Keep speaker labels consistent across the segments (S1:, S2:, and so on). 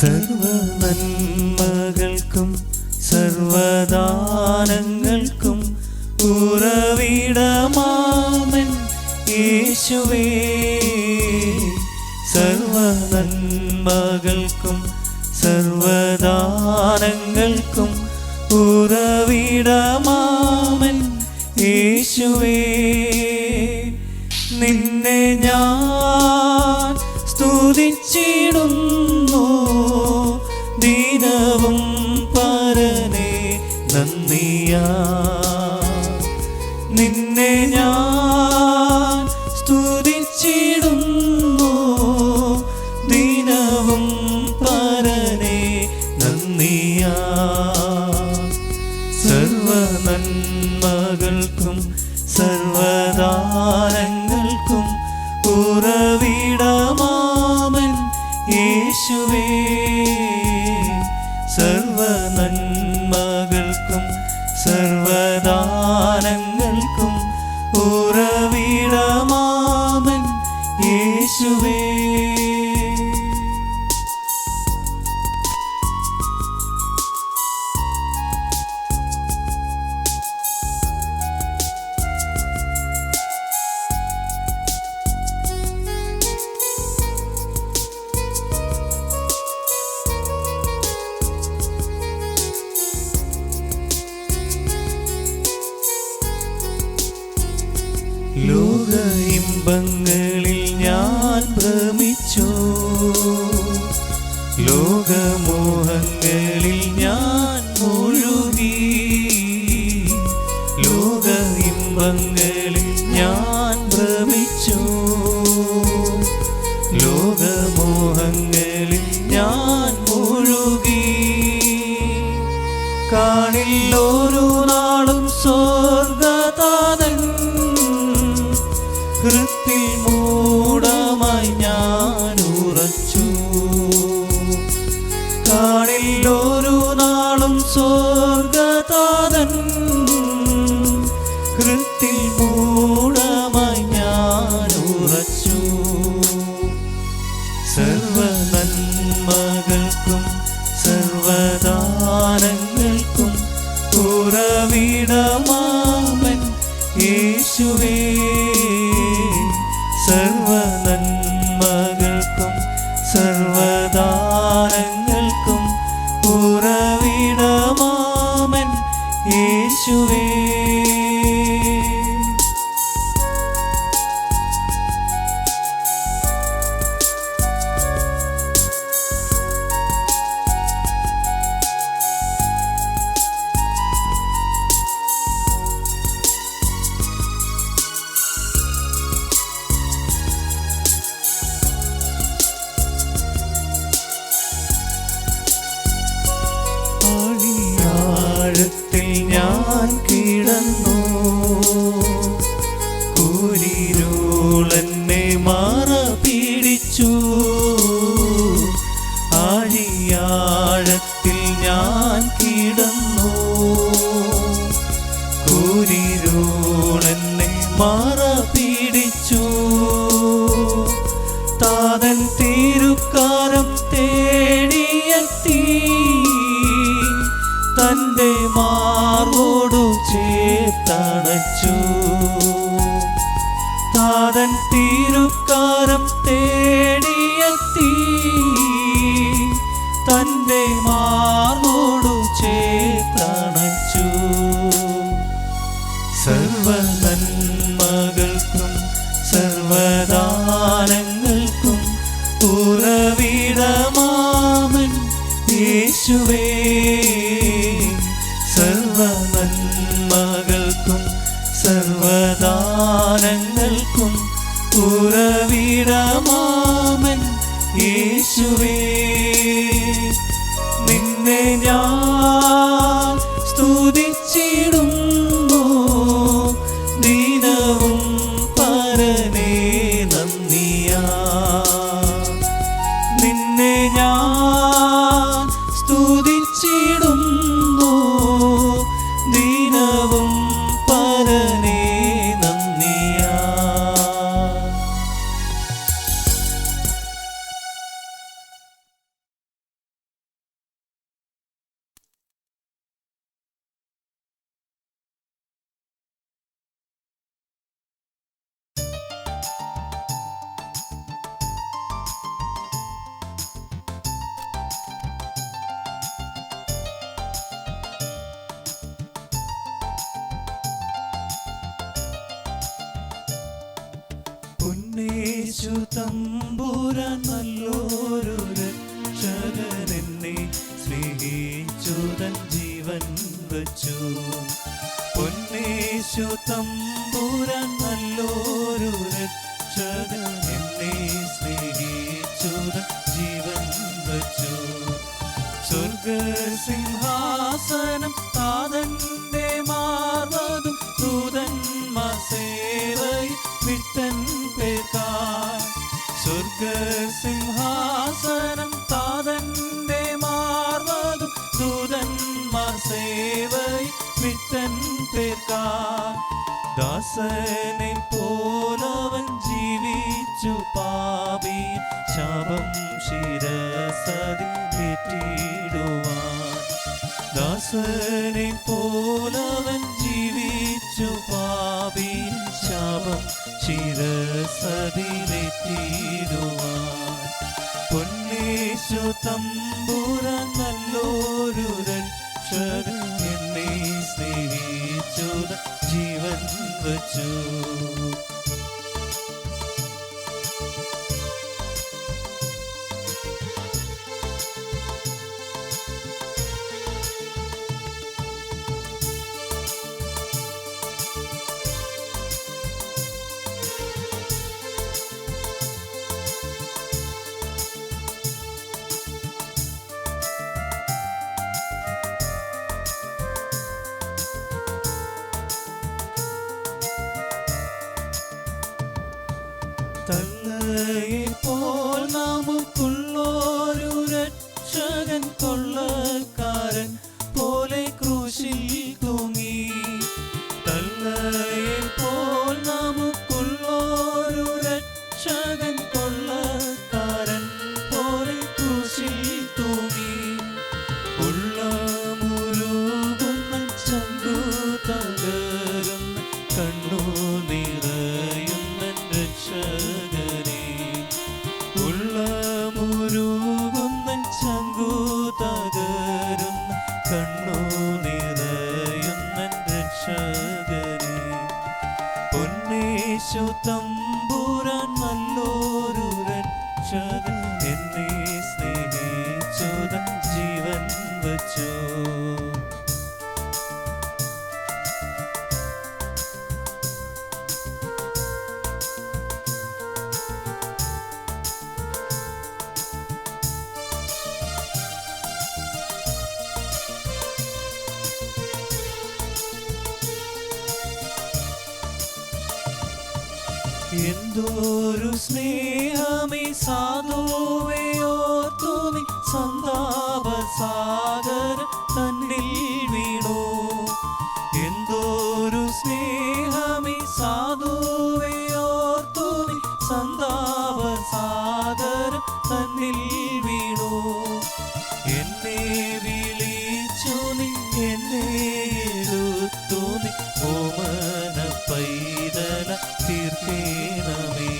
S1: സർവ നന്മകൾക്കും സർവദാനങ്ങൾക്കും ഉറവിടമാമൻ യേശുവേ. സർവ നന്മകൾക്കും സർവദാനങ്ങൾക്കും ഉറവിടമാമൻ യേശുവേ. നിന്നെ ഞാൻ സ്തുതിച്ചിടുന്നു ദിനവും പരനേ നന്ദിയാ. നിന്നെ ഞാൻ സ്തുതിച്ചിടുന്നു ദിനവും പരനേ നന്ദിയാ. സർവ നന്മകൾക്കും സർവദാനങ്ങൾക്കും ഉറവിടമാമൻ യേശുവേ. സർവ നന്മകൾക്കും സർവദാനങ്ങൾക്കും ഉറവിടമാമൻ യേശുവേ. ലോക ഇമ്പങ്ങളിൽ ഞാൻ ഭ്രമിച്ചു, ലോകമോഹങ്ങളിൽ ഞാൻ മുഴുകി. ലോക ഇമ്പങ്ങളിൽ ഞാൻ ഭ്രമിച്ചു, ലോകമോഹങ്ങളിൽ ഞാൻ മുഴുകി. കാണില്ലൊരു നാളും സ്വർഗതാതൻ ഹൃത്തിൽ മൂഢമായി ഞാൻ ഉറച്ചു. കാണില്ലൊരു നാളും സ്വർഗതാതൻ ഹൃത്തിൽ മൂഢമായി ഞാൻ ഉറച്ചു. സർവ നന്മകൾക്കും സർവദാനങ്ങൾക്കും ഉറവിടമാമൻ യേശുവേ. സർവ നന്മകൾക്കും സർവദാനങ്ങൾക്കും ഉറവിടമാമൻ യേശുവേ. ആഴത്തിൽ ഞാൻ കിടന്നു, കൂരിരുളെന്നെ മാറ പിടിച്ചു. ആഴിയാഴത്തിൽ ഞാൻ കിടന്നു, കൂരിരുളെന്നെ മാറ പിടിച്ചു. താതൻ തിരുക്കാരം തേടിയെത്തി, തന്റെ മാർവോടു ചേർത്തണച്ചു. താതൻ തിരുക്കാരം തേടിയെത്തി, തന്റെ മാർവോടു ചേർത്തണച്ചു. സർവ നന്മകൾക്കും സർവദാനങ്ങൾക്കും ഉറവിടമാമൻ യേശുവേ. സർവ നന്മകൾക്കും സർവദാനങ്ങൾക്കും ഉറവിടമാമൻ യേശുവേ. നിന്നെ ഞാൻ സ്തുതിച്ചിടുന്നു ദിനവും പരനേ നന്ദിയാ. നിന്നെ ഞാൻ സ്തുതിച്ചിടുന്നു ദിനവും പരനേ നന്ദിയാ. പൊന്നേശു തമ്പുരാൻ നല്ലൊരു രക്ഷകൻ, എന്നെ സ്നേഹിച്ചു തൻ ജീവൻ വച്ചു. പൊന്നേശു തമ്പുരാൻ നല്ലൊരു രക്ഷകൻ, എന്നെ സ്നേഹിച്ചു തൻ ജീവൻ വച്ചു. സ്വർഗസിംഹാസനം താതന്റെ മാർവതും ദൂതന്മാർ സേവയിൽ വിട്ടൻ പേർക്കായി. സ്വർഗസിംഹാസനം താതന്റെ മാർവതും ദൂതന്മാർ സേവയിൽ വിട്ടൻ പേർക്കായി. ദാസനെ പോലവൻ ജീവിച്ചു പാപി ശാപം ശിരസതിൽ ഏറ്റിടുവാൻ. ദാസനെ പോലവൻ ജീവിച്ചു പാപി ശാപം ശിരസതിലേറ്റിടുവാൻ. പൊന്നേശു തമ്പുരാൻ നല്ലൊരു രക്ഷകൻ, എന്നെ സ്നേഹിച്ചു ജീവൻ വച്ചു. തള്ളയെപ്പോൾ നമുക്കുള്ളൊരു രക്ഷകൻ, കൊള്ളക്കാരൻ പോലെ ക്രൂശിൽ തൂങ്ങി. തള്ളയെപ്പോൾ നമുക്കുള്ളൊരു രക്ഷകൻ, കൊള്ളക്കാരൻ പോലെ ക്രൂശിൽ തൂങ്ങി. ഉള്ളമുരുകുന്ന ചങ്കു തകരുന്ന കണ്ണു നിറയുന്ന രക്ഷകനെ. ഉള്ളമുരുകുന്ന ചങ്കു തകരുന്ന കണ്ണു നിറയുന്ന രക്ഷകനെ. പൊന്നേശു തമ്പുരാൻ നല്ലൊരു രക്ഷകൻ, എന്നെ സ്നേഹിച്ചു തൻ ജീവൻ വച്ചു. എന്തൊരു സ്നേഹമേ സാധുവേ ഓർത്തു നീ സന്താപ സാഗര തന്നിൽ വീണു. എന്തൊരു സ്നേഹമേ സാധുവേ ഓർത്തു നീ സന്താപ സാഗര തന്നിൽ വീണു. എന്നെ വിളിച്ചു നീ എന്നെ എടുത്തു നീ ഓമന പൈതല തീർക്കേണമേ.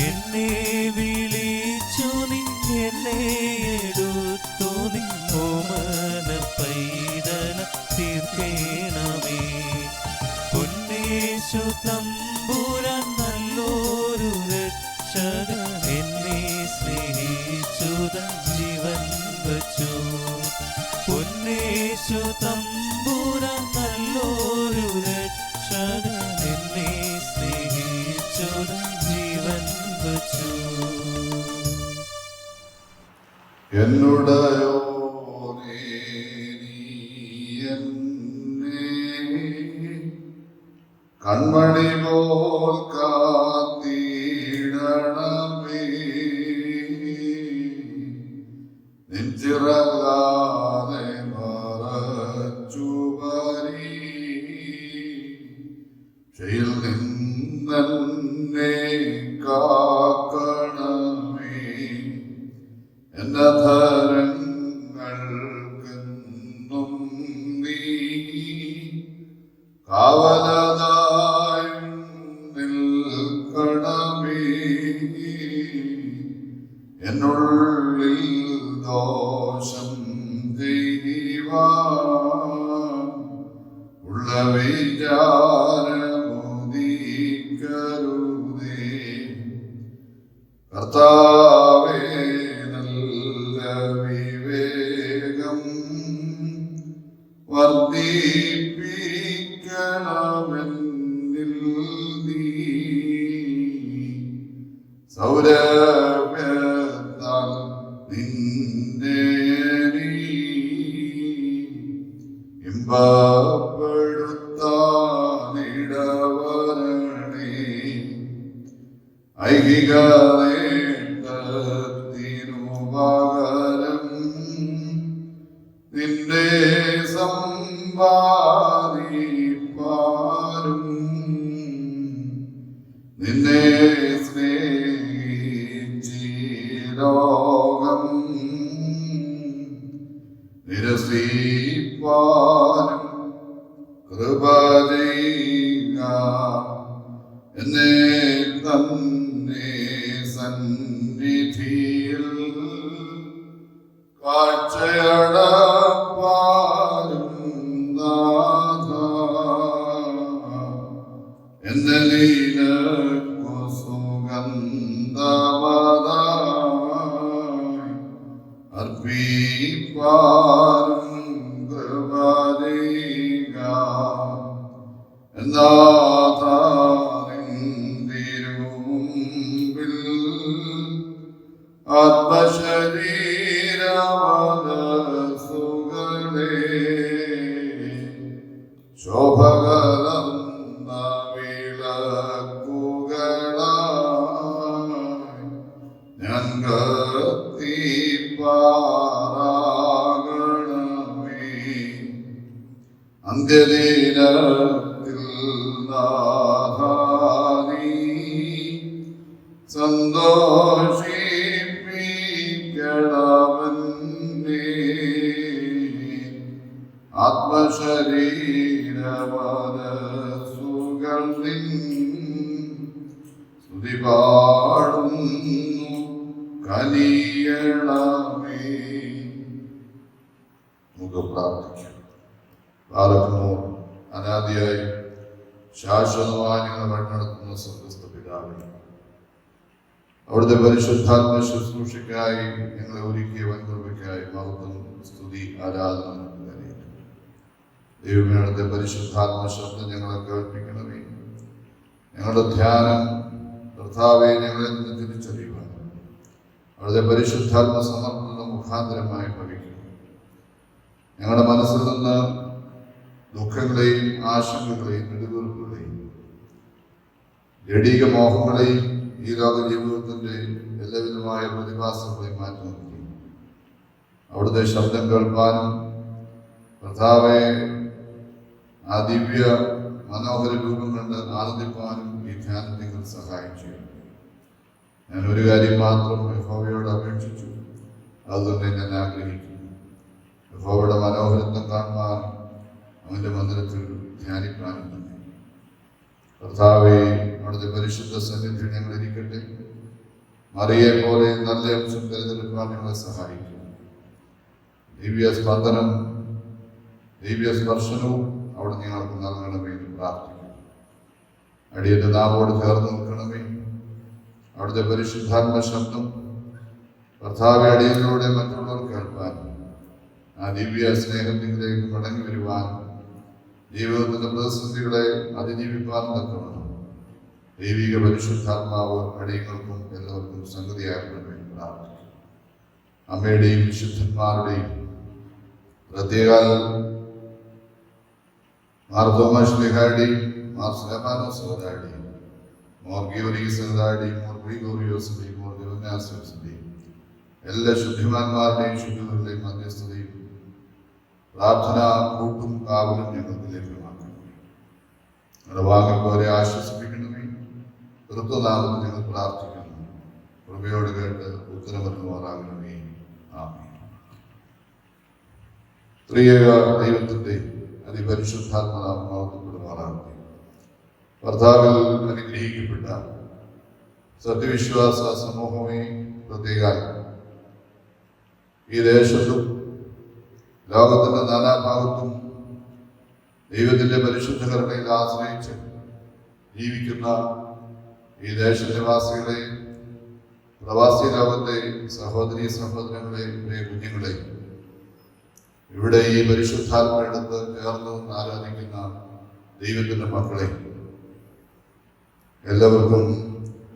S1: എന്നെ വിളിച്ചു നീ എന്നെ എടുത്തു നീ ഓമന പൈതല തീർക്കേണമേ. പൊന്നേശു തമ്പുരാൻ നല്ലൊരു രക്ഷകൻ, എന്നെ സ്നേഹിച്ചു തൻ ജീവൻ വച്ചു. പൊന്നേശു തമ്പുരാൻ നല്ലൊരു രക്ഷകൻ, എന്നെ സ്നേഹിച്ചു തൻ ജീവൻ വച്ചു.
S2: എന്നുടയോനേ നീ എന്നെ കൺമണി പോൽ കാത്തിടണമേ. നെഞ്ചിറങ്ങാതെ മറച്ചു പരീക്ഷയിൽ നിന്നെ കാക്കണമേ. എന്റെ ധരങ്ങൾക്കെന്നും നീ കാവലതായും നിൽക്കണമേ. എന്നുള്ളിൽ ദോഷം ചെയ്യുവാൻ ഉള്ള വിചാരമുദിക്കരുതേ. കർത്താവേ നല്ല വിവേകം വർദ്ധിപ്പിക്കണമെന്നിൽ നീ സൗരഭ്യത്താൽ നിന്നെ നീ ഇമ്പപ്പെടുത്താനിടവരണേ ഐഹിക നേട്ടത്തിനു പകരം നിന്നെ സമ്പാദിപ്പാനും നിന്നെ സ്നേഹിച്ചീ ലോകം നിരസിപ്പാനും കൃപ ചെയ്യുക എന്നെ തന്നെ സന്നിധിയിൽ കാഴ്ചയടപ്പാനും നാഥ എന്നെ നിനക്കു സുഗന്ധവദായി അർപ്പിപ്പാനും കൃപ ചെയ്യുക നാഥ നിന്തിരുമുമ്പിൽ ആത്മശരീരമനസ്സുകളെ ശോഭകലർന്ന വിളക്കുകളായി ഞാൻ കത്തിപ്പാറാകണമേ അന്ത്യദിനത്തിൽ നാഥാനീ സന്തോഷിപ്പിക്കണമെന്നേ ആത്മശരീരമനസ്സുകൾ നിൻ സ്തുതി പാടുന്നു കനിയണമേ. നമുക്ക് പ്രാർത്ഥിക്കാം. പാലക്കുന്നു അനാദിയായി ശാശ്വതമായി ഞങ്ങൾ വഴി നടത്തുന്ന സ്വർഗ്ഗസ്ഥ പിതാവേ, അവിടുത്തെ പരിശുദ്ധാത്മ ശുശ്രൂഷയ്ക്കായി ഞങ്ങളെ ഒരുക്കിയ വൻകൃപയ്ക്കായി മഹത്വം, സ്തുതി, ആരാധന കരയിട്ടു. ദൈവമേ, അവിടുത്തെ പരിശുദ്ധാത്മ ശബ്ദം ഞങ്ങളെ കേൾപ്പിക്കണമേ. ഞങ്ങളുടെ ധ്യാനം കർത്താവെ ഞങ്ങളെ നിന്ന് തിരിച്ചറിയുവാൻ അവിടുത്തെ പരിശുദ്ധാത്മ സമർപ്പണ മുഖാന്തരമായി ഭവിക്കുന്നു. ഞങ്ങളുടെ മനസ്സിൽ നിന്ന് ദുഃഖങ്ങളെയും ആശങ്കകളെയും നെടുവീർപ്പുകളെയും ജഡീക മോഹങ്ങളെയും ഈ ലോക ജീവിതത്തിൻ്റെ എല്ലാവിധമായ പ്രതിഭാസങ്ങളെയും മാറ്റി നിർത്തി അവിടുത്തെ ശബ്ദം കേൾപ്പാനും കർത്താവെ ആ ദിവ്യ മനോഹര രൂപം കണ്ട് ആനന്ദിപ്പാനും ഈ ധ്യാനം നിങ്ങൾ സഹായം ചെയ്യും. ഞാൻ ഒരു കാര്യം മാത്രം യഹോവയോട് അപേക്ഷിച്ചു, അതുതന്നെ ഞാൻ ആഗ്രഹിക്കുന്നു, യഹോവയുടെ മനോഹരത്വം കാണുവാൻ അവൻ്റെ മന്ദിരത്തിൽ ധ്യാനിക്കാനും തന്നെ. കർത്താവെ, അവിടുത്തെ പരിശുദ്ധ സന്നിധി ഞങ്ങളിരിക്കട്ടെ. മറിയെ പോലെ നല്ല അംശം തിരഞ്ഞെടുക്കാൻ ഞങ്ങളെ സഹായിക്കും. ദിവ്യ സ്പന്ദനം, ദിവ്യ സ്പർശനവും അവിടെ ഞങ്ങൾക്ക് നൽകണമേ എന്ന് പ്രാർത്ഥിക്കുന്നു. അടിയന്റെ നാമോട് ചേർന്ന് നിൽക്കണമേ. അവിടുത്തെ പരിശുദ്ധാത്മ ശബ്ദം കർത്താവെ അടിയനിലൂടെ മറ്റുള്ളവർ കേൾപ്പാൻ, ആ ദിവ്യ സ്നേഹത്തിലേക്ക് മടങ്ങി വരുവാൻ, ജീവിതത്തിന്റെ പ്രതിസന്ധികളെ അതിജീവിപ്പാൻ തക്കവണ്ണം ദൈവിക പരിശുദ്ധാത്മാവ് അടിയങ്ങൾക്കും എല്ലാവർക്കും സംഗതിയാക്കണമെന്ന് പ്രാർത്ഥിക്കും. അമ്മയുടെയും വിശുദ്ധന്മാരുടെയും പ്രത്യേക മാർ തോമസ് ശ്ലീഹായുടെയും മാർ സ്തെഫാനോസുകാരുടെയും മോർ ഗീവർഗീസുകാരുടെയും മോർ ഗ്രിഗോറിയോസിന്റെയും മോർ ദിവന്യാസോസിന്റെയും എല്ലാ ശുദ്ധിമാന്മാരുടെയും ശുദ്ധികളുടെയും മധ്യസ്ഥതയും പ്രാർത്ഥന കൂട്ടും കാവലും ഞങ്ങൾക്ക് ലഭ്യമാക്കണം. ഞങ്ങളുടെ വാങ്ങിപ്പോരെ ആശ്വസിപ്പിക്കണമേ. കൃത്യനാമത്തിൽ ഞങ്ങൾ പ്രാർത്ഥിക്കുന്നു. കൃപയോട് കേട്ട് ഉത്തരമരുന്നുമാറാകണമേ. ആമേൻ. ത്രിയേക ദൈവത്തിന്റെ അതിപരിശുദ്ധാത്മനാമം മഹത്വപ്പെടുമാറാകട്ടെ. കർത്താവിൽ അനുഗ്രഹിക്കപ്പെട്ട സത്യവിശ്വാസ സമൂഹമേ, പ്രത്യേക ഈ ദേശത്തും ലോകത്തിന്റെ നാനാഭാഗത്തും ദൈവത്തിന്റെ പരിശുദ്ധ കരുണയിൽ ആശ്രയിച്ച് ജീവിക്കുന്ന ഈ ദേശനിവാസികളെ പ്രവാസി ലോകത്തെ സഹോദരി സഹോദരങ്ങളെ, പ്രിയ കുഞ്ഞുങ്ങളെ, ഇവിടെ ഈ പരിശുദ്ധാത്മയെടുത്ത് ചേർന്ന് ആരാധിക്കുന്ന ദൈവത്തിന്റെ മക്കളെ, എല്ലാവർക്കും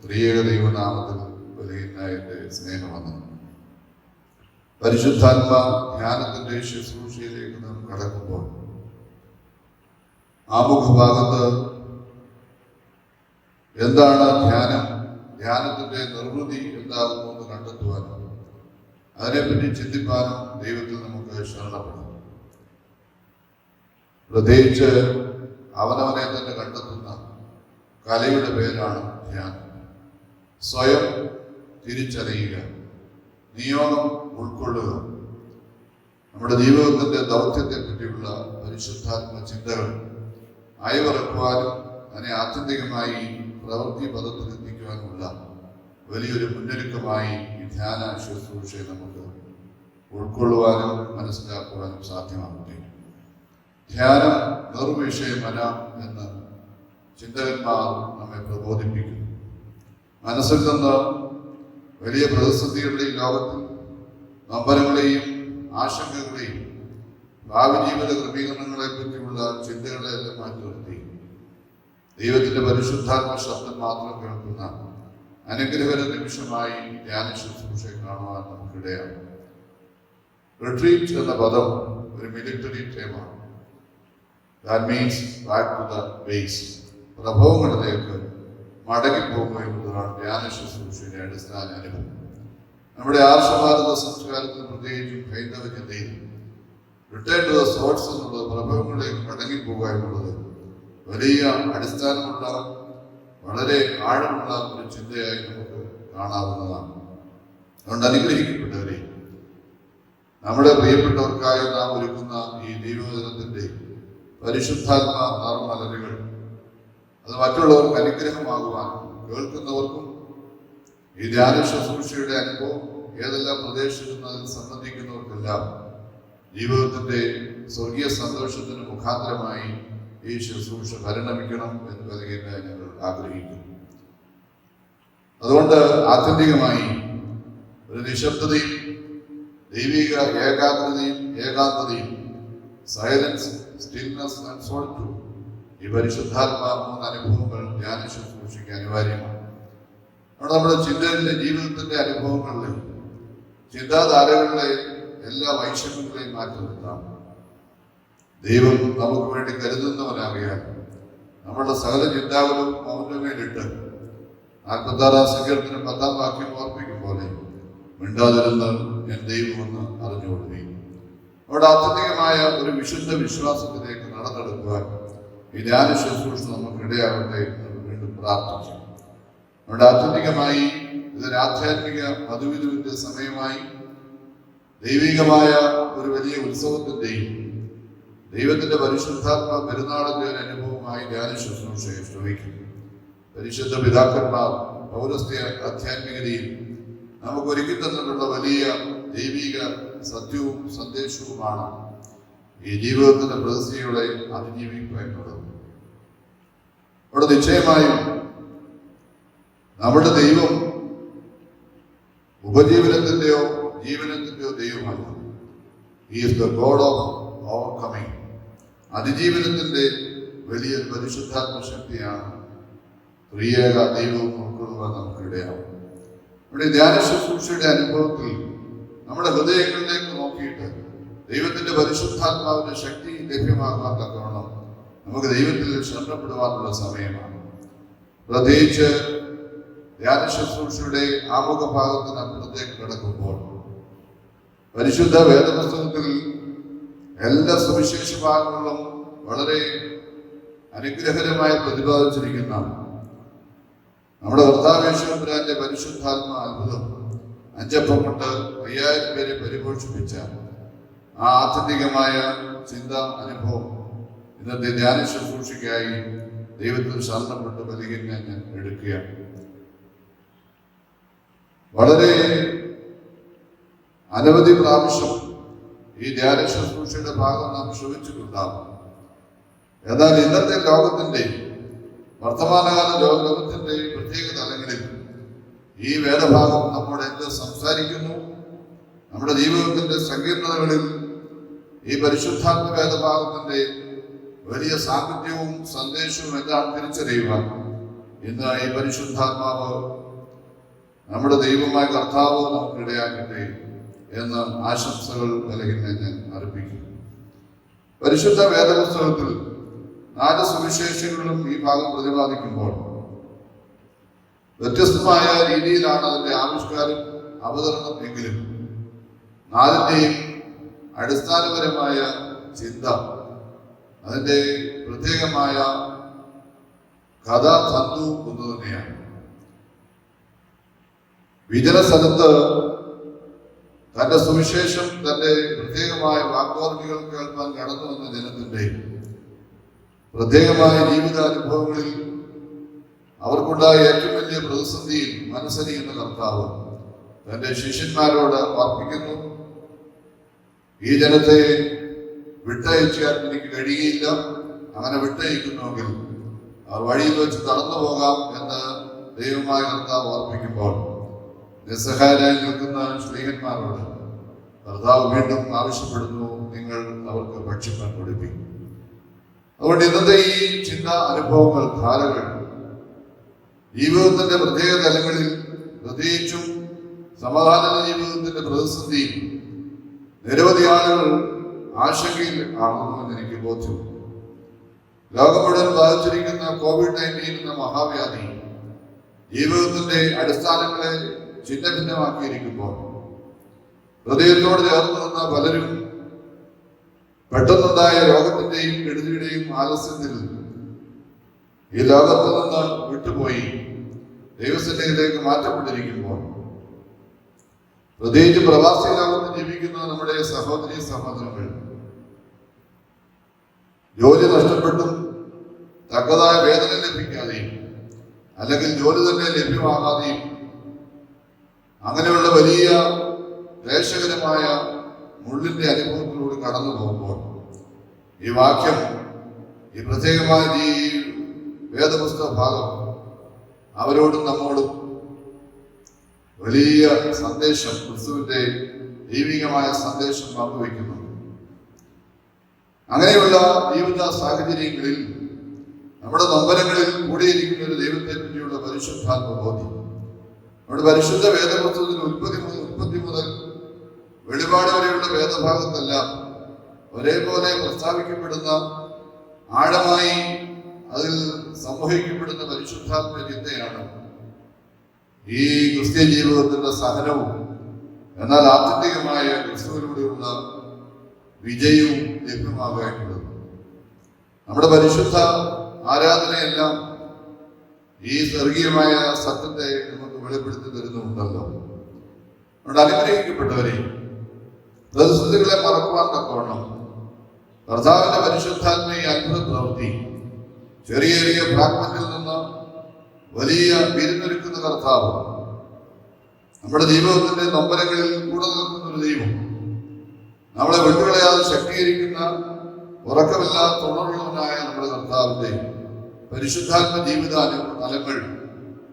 S2: ത്രിയേക ദൈവനാമത്തിൽ എൻ്റെ സ്നേഹമാണ്. പരിശുദ്ധാത്മ ധ്യാനത്തിന്റെ ശുശ്രൂഷയിലേക്ക് നാം കടക്കുമ്പോൾ ആമുഖഭാഗത്ത് എന്താണ് ധ്യാനം, ധ്യാനത്തിന്റെ നിർവൃതി എന്താകുന്നു എന്ന് കണ്ടെത്തുവാനും അതിനെപ്പറ്റി ചിന്തിപ്പാനും ദൈവത്തിൽ നമുക്ക് ശരണപ്പെടാം. പ്രത്യേകിച്ച് അവനവനെ തന്നെ കണ്ടെത്തുന്ന കലയുടെ പേരാണ് ധ്യാനം. സ്വയം തിരിച്ചറിയുക, നിയോഗം ഉൾക്കൊള്ളുക, നമ്മുടെ ജീവിതത്തിന്റെ ദൗത്യത്തെ പറ്റിയുള്ള പരിശുദ്ധാത്മ ചിന്തകൾ അയവിറക്കുവാനും അതിനെ ആത്യന്തികമായി പ്രവൃത്തി പദത്തിലെത്തിക്കുവാനുമുള്ള വലിയൊരു മുന്നൊരുക്കമായി ഈ ധ്യാന ശുശ്രൂഷയെ നമുക്ക് ഉൾക്കൊള്ളുവാനും മനസ്സിലാക്കുവാനും സാധ്യമാകട്ടെ. ധ്യാനം നിർവിഷയമല്ല എന്ന് ചിന്തകന്മാർ നമ്മെ പ്രബോധിപ്പിക്കുന്നു. മനസ്സിൽ നിന്ന് വലിയ പ്രതിസന്ധികളുടെ ഈ ലോകത്തിൽ നമ്പരങ്ങളെയും ആശങ്കകളെയും ഭാവി ജീവിത ക്രമീകരണങ്ങളെ പറ്റിയുള്ള ചിന്തകളെ എല്ലാം മാറ്റി നിർത്തി ദൈവത്തിന്റെ പരിശുദ്ധാത്മ ശബ്ദം മാത്രം കേൾക്കുന്ന അനുഗ്രഹര നിമിഷമായി ധ്യാന ശുശ്രൂഷയെ കാണുവാൻ നമുക്കിടയാണ്. റിട്രീറ്റ് എന്ന പദം ഒരു മിലിറ്ററി ടേമാണ്. That means back to the base. പ്രഭവങ്ങളിലേക്ക് മടങ്ങിപ്പോകുക എന്നതാണ് ധ്യാന ശുശ്രൂഷയുടെ അടിസ്ഥാന അനുഭവം. നമ്മുടെ ആർഷഭാരത സംസ്കാരത്തിൽ, പ്രത്യേകിച്ചും ഹൈന്ദവ ചിന്തയിൽ, റിട്ടേൺ ടു ദ സോഴ്സ് എന്നുള്ളത്, പ്രഭവങ്ങളിലേക്ക് മടങ്ങിപ്പോകുക എന്നുള്ളത് വലിയ അടിസ്ഥാനമുള്ള വളരെ ആഴമുള്ള ഒരു ചിന്തയായി നമുക്ക് കാണാവുന്നതാണ്. അതുകൊണ്ട് അനുഗ്രഹിക്കപ്പെട്ടവരെ, നമ്മുടെ പ്രിയപ്പെട്ടവർക്കായി നാം ഒരുക്കുന്ന ഈ ദൈവവചനത്തിന്റെ പരിശുദ്ധാത്മ നർമ്മലരുകൾ അത് മറ്റുള്ളവർക്ക് അനുഗ്രഹമാകുവാനും കേൾക്കുന്നവർക്കും ഈ ധ്യാന ശുശ്രൂഷയുടെ അനുഭവം ഏതെല്ലാം പ്രദേശത്ത് നിന്ന് അതിൽ സംബന്ധിക്കുന്നവർക്കെല്ലാം ജീവിതത്തിന്റെ സ്വർഗീയ സന്തോഷത്തിന് മുഖാന്തരമായി ഈ ശുശ്രൂഷ പരിണമിക്കണം എന്ന് പറയുക ഞങ്ങൾ ആഗ്രഹിക്കുന്നു. അതുകൊണ്ട് ആത്യന്തികമായി ഒരു നിശബ്ദതയും ദൈവിക ഏകാന്തതയും സൈലൻസ്, സ്റ്റിൽനെസ് ആൻഡ് സോളിറ്റ്യൂഡ്, ഈ പരിശുദ്ധാത്മ മൂന്ന് അനുഭവങ്ങൾ ധ്യാന ശുശ്രൂഷയ്ക്ക് അനിവാര്യമാണ്. അവിടെ നമ്മുടെ ചിന്തകളിലെ ജീവിതത്തിന്റെ അനുഭവങ്ങളിലെ ചിന്താധാരകളിലെ എല്ലാ വൈഷമ്യങ്ങളെയും മാറ്റി നിർത്താം. ദൈവം നമുക്ക് വേണ്ടി കരുതുന്നവനാകിയാൽ നമ്മളുടെ സകല ചിന്താകളും മൗനമേലിട്ട് 46 സങ്കീർത്തനം 10 വാക്യം ഓർപ്പിക്കും പോലെ മിണ്ടാതിരുന്ന് ഞാൻ ദൈവമെന്ന് അറിഞ്ഞുകൊള്ളുകയും അവിടെ ആത്യന്തികമായ ഒരു വിശുദ്ധ വിശ്വാസത്തിലേക്ക് നടന്നെടുക്കുവാൻ ഈ ധ്യാന ശുശ്രൂഷ നമുക്ക് ഇടയാവട്ടെ എന്ന് വീണ്ടും പ്രാർത്ഥിച്ചു. അവിടെ ആത്യന്തികമായി ഇതൊരു ആധ്യാത്മിക മധുവിധുവിന്റെ സമയമായി ദൈവികമായ ഒരു വലിയ ഉത്സവത്തിന്റെയും ദൈവത്തിന്റെ പരിശുദ്ധാത്മ പെരുന്നാളിന്റെ ഒരു അനുഭവമായി ധ്യാന ശുശ്രൂഷയെ ശ്രമിക്കും. പരിശുദ്ധ പിതാക്കന്മാർ പൗരസ്ത്യ ആധ്യാത്മികതയിൽ നമുക്ക് ഒരുക്കി തന്നിട്ടുള്ള വലിയ ദൈവിക സത്യവും സന്ദേശവുമാണ് ഈ ജീവിതത്തിന്റെ പ്രതിസന്ധികളെ അതിജീവിക്കുക എന്നുള്ളത്. അവിടെ നിശ്ചയമായും നമ്മുടെ ദൈവം ഉപജീവനത്തിന്റെയോ ജീവനത്തിന്റെയോ ദൈവമല്ല. He is the God of overcoming. അതിജീവനത്തിന്റെ വലിയൊരു പരിശുദ്ധാത്മ ശക്തിയാണ് പ്രിയേക ദൈവം ഉൾക്കൊള്ളുവാൻ നമുക്ക് ഇടയാവും. ഇവിടെ ധ്യാന ശുശ്രൂഷയുടെ അനുഭവത്തിൽ നമ്മുടെ ഹൃദയങ്ങളിലേക്ക് നോക്കിയിട്ട് ദൈവത്തിന്റെ പരിശുദ്ധാത്മാവിന്റെ ശക്തി ലഭ്യമാകാൻ തക്കവണ്ണം നമുക്ക് ദൈവത്തിൽ ശരണപ്പെടുവാനുള്ള സമയമാണ്. പ്രത്യേകിച്ച് ധ്യാന ശുശ്രൂഷയുടെ ആമുഖ ഭാഗത്തിന് അപ്പുറത്തേക്ക് കിടക്കുമ്പോൾ പരിശുദ്ധ വേദപുസ്തകത്തിൽ എല്ലാ സുവിശേഷ ഭാഗങ്ങളും വളരെ അനുഗ്രഹകരമായി പ്രതിപാദിച്ചിരിക്കുന്ന നമ്മുടെ കർത്താവേശ്വരന്റെ പരിശുദ്ധാത്മ അത്ഭുതം, അഞ്ചപ്പം കൊണ്ട് 5000 പേരെ പരിപോഷിപ്പിച്ച ആ ആത്യന്തികമായ ചിന്ത അനുഭവം ഇന്നത്തെ ധ്യാന ശുശ്രൂഷയ്ക്കായി ദൈവത്തിൽ ശരണപ്പെട്ട് പരിഗണന ഞാൻ എടുക്കുകയാണ്. വളരെ അനവധി പ്രാവശ്യം ഈ ധ്യാന ശുശ്രൂഷയുടെ ഭാഗം നാം ശ്രമിച്ചിട്ടുണ്ടാകും. എന്നാൽ ഇന്നത്തെ ലോകത്തിന്റെ വർത്തമാനകാല ലോകത്തിന്റെ പ്രത്യേക തലങ്ങളിൽ ഈ വേദഭാഗം നമ്മോട് എന്ത് സംസാരിക്കുന്നു, നമ്മുടെ ജീവിതത്തിന്റെ സങ്കീർണതകളിൽ ഈ പരിശുദ്ധാത്മ വേദഭാഗത്തിന്റെ വലിയ സാന്നിധ്യവും സന്ദേശവും എന്താണ് തിരിച്ചറിയുവാൻ ഇന്ന് ഈ പരിശുദ്ധാത്മാവ് നമ്മുടെ ദൈവമായ കർത്താവ് നമുക്കിടയാക്കട്ടെ എന്ന് ആശംസകൾ നൽകുന്ന ഞാൻ അർപ്പിക്കുന്നു. പരിശുദ്ധ വേദപുസ്തകത്തിൽ 4 സുവിശേഷങ്ങളിലും ഈ ഭാഗം പ്രതിപാദിക്കുമ്പോൾ വ്യത്യസ്തമായ രീതിയിലാണ് അതിന്റെ ആവിഷ്കാരം, അവതരണം എങ്കിലും 4ന്റെയും അടിസ്ഥാനപരമായ ചിന്ത, അതിന്റെ പ്രത്യേകമായ കഥാതന്തു ഒന്ന് തന്നെയാണ്. വിജന സ്ഥലത്ത് തന്റെ സുവിശേഷം തന്റെ പ്രത്യേകമായ വാഗ്ദാനങ്ങൾ കേൾക്കാൻ കടന്നു വന്ന ജനത്തിന്റെ പ്രത്യേകമായ ജീവിതാനുഭവങ്ങളിൽ അവർക്കുണ്ടായ ഏറ്റവും വലിയ പ്രതിസന്ധിയിൽ മനസ്സറിയുന്ന കർത്താവ് തന്റെ ശിഷ്യന്മാരോട് അർപ്പിക്കുന്നു, ഈ ജനത്തെ വിട്ടയച്ചാൽ എനിക്ക് കഴിയുകയില്ല, അങ്ങനെ വിട്ടയക്കുന്നുവെങ്കിൽ അവർ വഴിയിൽ വെച്ച് കടന്നു പോകാം എന്ന് ദൈവമായ കർത്താവ് ഓർപ്പിക്കുമ്പോൾ നിസ്സഹായരായി നിൽക്കുന്ന സ്ത്രീഹന്മാരോട് കർത്താവ് വീണ്ടും ആവശ്യപ്പെടുന്നു, നിങ്ങൾ അവർക്ക് ഭക്ഷിക്കാൻ കൊടുപ്പിക്കും. അതുകൊണ്ട് ഇന്നത്തെ ഈ ചിന്ത, അനുഭവങ്ങൾ, ധാരകൾ ജീവിതത്തിന്റെ പ്രത്യേക തലങ്ങളിൽ, പ്രത്യേകിച്ചും സമാധാന ജീവിതത്തിന്റെ പ്രതിസന്ധിയിൽ നിരവധി ആളുകൾ ആശങ്കയിൽ ആകുന്നുവെന്ന് എനിക്ക് ബോധ്യമുണ്ട്. ലോകം മുഴുവൻ ബാധിച്ചിരിക്കുന്ന COVID-19 എന്ന മഹാവ്യാധി ജീവിതത്തിന്റെ അടിസ്ഥാനങ്ങളെ ഛിന്ന ഭിന്നമാക്കിയിരിക്കുമ്പോൾ ഹൃദയത്തോട് ചേർന്ന് നിന്ന പലരും പെട്ടെന്നുണ്ടായ രോഗത്തിന്റെയും കെടുതിയുടെയും ആലസ്യത്തിൽ ഈ ലോകത്ത് നിന്ന് വിട്ടുപോയി ദൈവസന്നിധിയിലേക്ക് മാറ്റപ്പെട്ടിരിക്കുമ്പോൾ, പ്രത്യേകിച്ച് പ്രവാസി ലോകത്ത് ജീവിക്കുന്ന നമ്മുടെ സഹോദരി സഹോദരങ്ങൾ ജോലി നഷ്ടപ്പെട്ടും തക്കതായ വേതനം ലഭിക്കാതെയും അല്ലെങ്കിൽ ജോലി തന്നെ ലഭ്യമാകാതെയും അങ്ങനെയുള്ള വലിയ ക്ലേശകരമായ മുള്ളിന്റെ അനുഭവത്തിലൂടെ കടന്നു പോകുമ്പോൾ ഈ വാക്യം, ഈ പ്രത്യേകമായ ഈ വേദപുസ്തക ഭാഗം അവരോടും നമ്മോടും വലിയ സന്ദേശം, ക്രിസ്തുവിന്റെ ദൈവികമായ സന്ദേശം പങ്കുവയ്ക്കുന്നു. അങ്ങനെയുള്ള ജീവിത സാഹചര്യങ്ങളിൽ നമ്മുടെ നൊമ്പരങ്ങളിൽ കൂടിയിരിക്കുന്ന ഒരു ദൈവത്തെ പറ്റിയുള്ള പരിശുദ്ധാത്മ ബോധ്യം നമ്മുടെ പരിശുദ്ധ വേദപുസ്തകത്തിൽ ഉൽപ്പത്തി മുതൽ വെളിപാട് വരെയുള്ള വേദഭാഗത്തെല്ലാം ഒരേപോലെ പ്രസ്താവിക്കപ്പെടുന്ന, ആഴമായി അതിൽ സംവഹിക്കപ്പെടുന്ന പരിശുദ്ധാത്മ ചിന്തയാണ് ഈ ക്രിസ്ത്യൻ ജീവിതത്തിന്റെ സഹനവും എന്നാൽ ആത്യന്തികമായ ക്രിസ്തുവിലൂടെയുള്ള വിജയവും ലഭ്യമാകേണ്ടത്. നമ്മുടെ പരിശുദ്ധ ആരാധനയെല്ലാം ഈ സ്വർഗീയമായ സത്യത്തെ നമുക്ക് വെളിപ്പെടുത്തി തരുന്നുണ്ടല്ലോ. നമ്മുടെ അനുഗ്രഹിക്കപ്പെട്ടവരെ പ്രതിസന്ധികളെ മറക്കുവാൻ തക്കവണ്ണം കർത്താവിന്റെ പരിശുദ്ധാത്മീയ അത്ഭുത പ്രവൃത്തി ചെറിയ ചെറിയ ഫ്രാഗ്മെന്റിൽ നിന്ന് വലിയ വിരുന്നൊരുക്കുന്ന കർത്താവ്, നമ്മുടെ ജീവിതത്തിന്റെ നൊമ്പരങ്ങളിൽ കൂടെ നിൽക്കുന്ന ഒരു ദൈവം, നമ്മളെ വിട്ടുകളയാതെ ശക്തീകരിക്കുന്ന ഉറക്കമില്ലാത്ത ഉണർവുള്ളവനായ നമ്മുടെ കർത്താവിന്റെ പരിശുദ്ധാത്മ ജീവിത തലങ്ങൾ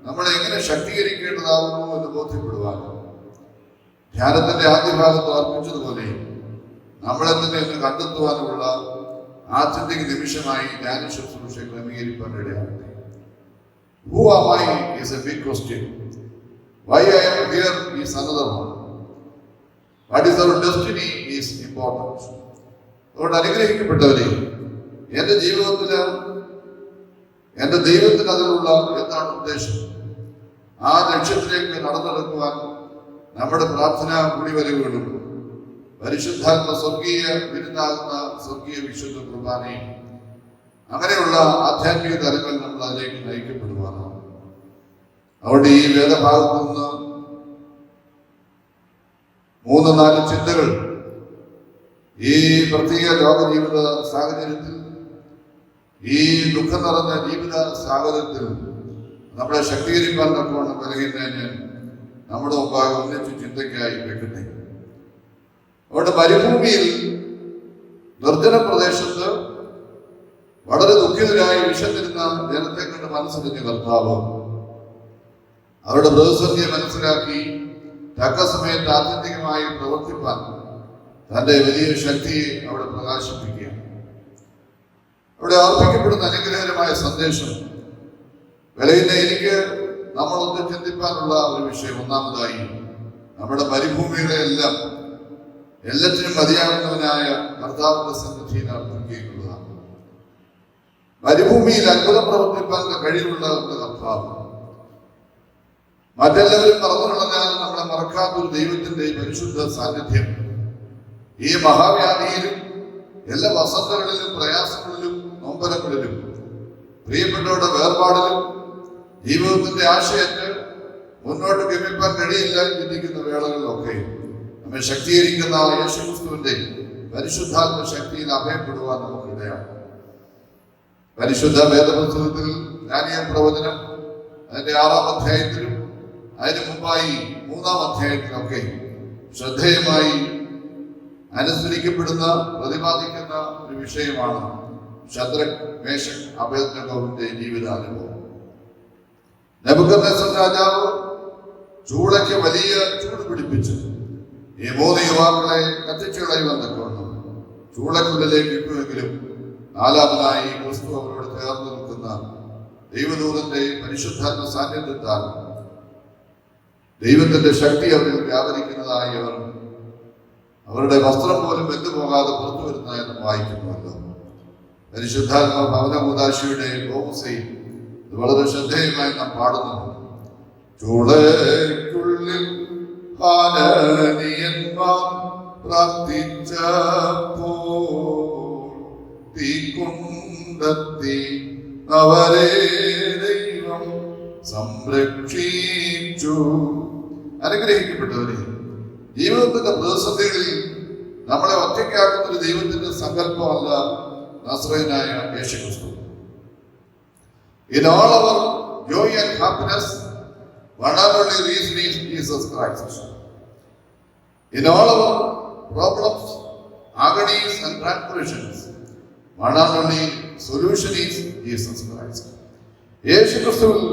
S2: നമ്മളെ എങ്ങനെ ശക്തീകരിക്കേണ്ടതാകുന്നു എന്ന് ബോധ്യപ്പെടുവാൻ ധ്യാനത്തിന്റെ ആദ്യ ഭാഗത്ത് ഓർപ്പിച്ചതുപോലെ നമ്മളെ തന്നെ ഒന്ന് കണ്ടെത്തുവാനുള്ള ആത്യന്തിക നിമിഷമായി ധ്യാന ശുശ്രൂഷ ക്രമീകരിക്കാൻ ഇടയാകട്ടെ. Who am I is a big question. Why I am here is another one. What is our destiny is important. അതുകൊണ്ട് അനുഗ്രഹിക്കപ്പെട്ടവരെ, എന്റെ ജീവിതത്തില് എന്റെ ദൈവത്തിന് അതിലുള്ള എന്താണ് ഉദ്ദേശം, ആ ലക്ഷ്യത്തിലേക്ക് നടന്നെടുക്കുവാൻ നമ്മുടെ പ്രാർത്ഥനാ കുടിവരവുകളും പരിശുദ്ധാത്മ സ്വർഗീയ വിരുന്നാകുന്ന സ്വർഗീയ വിശുദ്ധ കുർബാനയും അങ്ങനെയുള്ള ആധ്യാത്മിക തലങ്ങൾ നമ്മൾ അതിലേക്ക് നയിക്കപ്പെടുവാനാണ്. അതുകൊണ്ട് ഈ വേദഭാഗത്തു നിന്ന് 3-4 ചിന്തകൾ ഈ പ്രത്യേക ലോക ജീവിത സാഹചര്യത്തിൽ, ഈ ദുഃഖം നിറഞ്ഞ ജീവിത സാഹചര്യത്തിൽ നമ്മളെ ശക്തീകരിക്കാൻ തക്കവണ്ണം നൽകുന്നതിന് നമ്മുടെ മുമ്പാകെ ഒന്നിച്ച് ചിന്തയ്ക്കായി വെക്കട്ടെ. അതുകൊണ്ട് മരുഭൂമിയിൽ നിർജ്ജന പ്രദേശത്ത് വളരെ ദുഃഖിതരായി വിശന്നിരുന്ന ജനത്തെ കണ്ട് മനസ്സറിഞ്ഞ കർത്താവ് അവരുടെ പ്രതിസന്ധിയെ മനസ്സിലാക്കി തക്ക സമയത്ത് ആത്യന്തികമായി പ്രവർത്തിപ്പാൻ തന്റെ വലിയ ശക്തിയെ അവിടെ പ്രകാശിപ്പിക്കുക. അവിടെ അർപ്പിക്കപ്പെടുന്ന അനുഗ്രഹകരമായ സന്ദേശം വിലയില്ല. എനിക്ക് നമ്മളൊന്ന് ചിന്തിപ്പാനുള്ള ഒരു വിഷയം, ഒന്നാമതായി നമ്മുടെ മരുഭൂമികളെ എല്ലാം എല്ലാറ്റിനും മതിയാകുന്നവനായ കർത്താവിന്റെ സന്നിധിയിൽ അർപ്പിക്കുകയുള്ളതാണ്. മരുഭൂമിയിൽ അത്ഭുതം പ്രവർത്തിപ്പാൻ കഴിവുള്ള കർത്താവ്, മറ്റെല്ലാവരും മറന്നുകളഞ്ഞാലും നമ്മളെ മറക്കാത്തൊരു ദൈവത്തിന്റെ പരിശുദ്ധ സാന്നിധ്യം ഈ മഹാവ്യാധിയിലും എല്ലാ വസന്തകളിലും പ്രയാസങ്ങളിലും നൊമ്പരങ്ങളിലും പ്രിയപ്പെട്ടവരുടെ വേർപാടിലും ജീവിതത്തിന്റെ ആശയത്തെ മുന്നോട്ട് ഗമിപ്പാൻ കഴിയില്ല ചിന്തിക്കുന്ന വേളകളിലൊക്കെ നമ്മെ ശക്തീകരിക്കുന്ന യേശുക്രിസ്തുവിന്റെ പരിശുദ്ധാത്മ ശക്തിയിൽ അഭയപ്പെടുവാൻ നമുക്കിടയാണ്. പരിശുദ്ധ വേദപുസ്തകത്തിൽ ദാനിയേൽ പ്രവചനം അതിന്റെ 6-ാം അധ്യായത്തിലും അതിന് മുമ്പായി 3-ാം അധ്യായത്തിലൊക്കെ ശ്രദ്ധേയമായി അനുസ്മരിക്കപ്പെടുന്ന പ്രതിപാദിക്കുന്ന ഒരു വിഷയമാണ് ശദ്രക്, മേശക്, അബേദ്നെഗോവിന്റെ ജീവിതാനുഭവം. നെബൂഖദ്നേസർ രാജാവ് ചൂളയ്ക്ക് വലിയ ചൂട് പിടിപ്പിച്ചു ഈ 3 യുവാക്കളെ കത്തിച്ചു കളയുവാൻ തക്കവണ്ണം ചൂളക്കുള്ളിലേക്ക് ഇട്ടുവെങ്കിലും 4-മതായി ക്രിസ്തു അവരോട് ചേർന്ന് നിൽക്കുന്ന ദൈവദൂതന്റെ പരിശുദ്ധാത്മ സാന്നിധ്യത്താൽ ദൈവത്തിന്റെ ശക്തി അവരിൽ വ്യാപരിക്കുന്നതായി അവർ അവരുടെ വസ്ത്രം പോലും വെന്തുപോകാതെ പുറത്തു വരുന്നതായി നാം വായിക്കുന്നുവല്ലോ. പരിശുദ്ധാത്മ ഭവനകൂദാശിയുടെ ഗോമസയിൽ വളരെ ശ്രദ്ധേയമായി നാം പാടുന്നുണ്ട്. ചൂളയ്ക്കുള്ളിൽ പാലനിയന്മാർ പ്രാർത്ഥിച്ചപ്പോൾ തീക്കുണ്ടത്തി അവരെ ദൈവം സംരക്ഷിച്ചു. അനുഗ്രഹിക്കപ്പെട്ടവരെ, ജീവിതത്തിന്റെ പ്രതിസന്ധികളിൽ നമ്മളെ ഒറ്റയ്ക്കാക്കുന്ന ഒരു ദൈവത്തിന്റെ സങ്കല്പമല്ല നസ്രയനായ യേശുക്രിസ്തു. In all our joy and happiness, one and only reason is Jesus Christ. In all our problems, agonies and transgressions, one and only solution is Jesus Christ. യേശുക്രിസ്തുവിൽ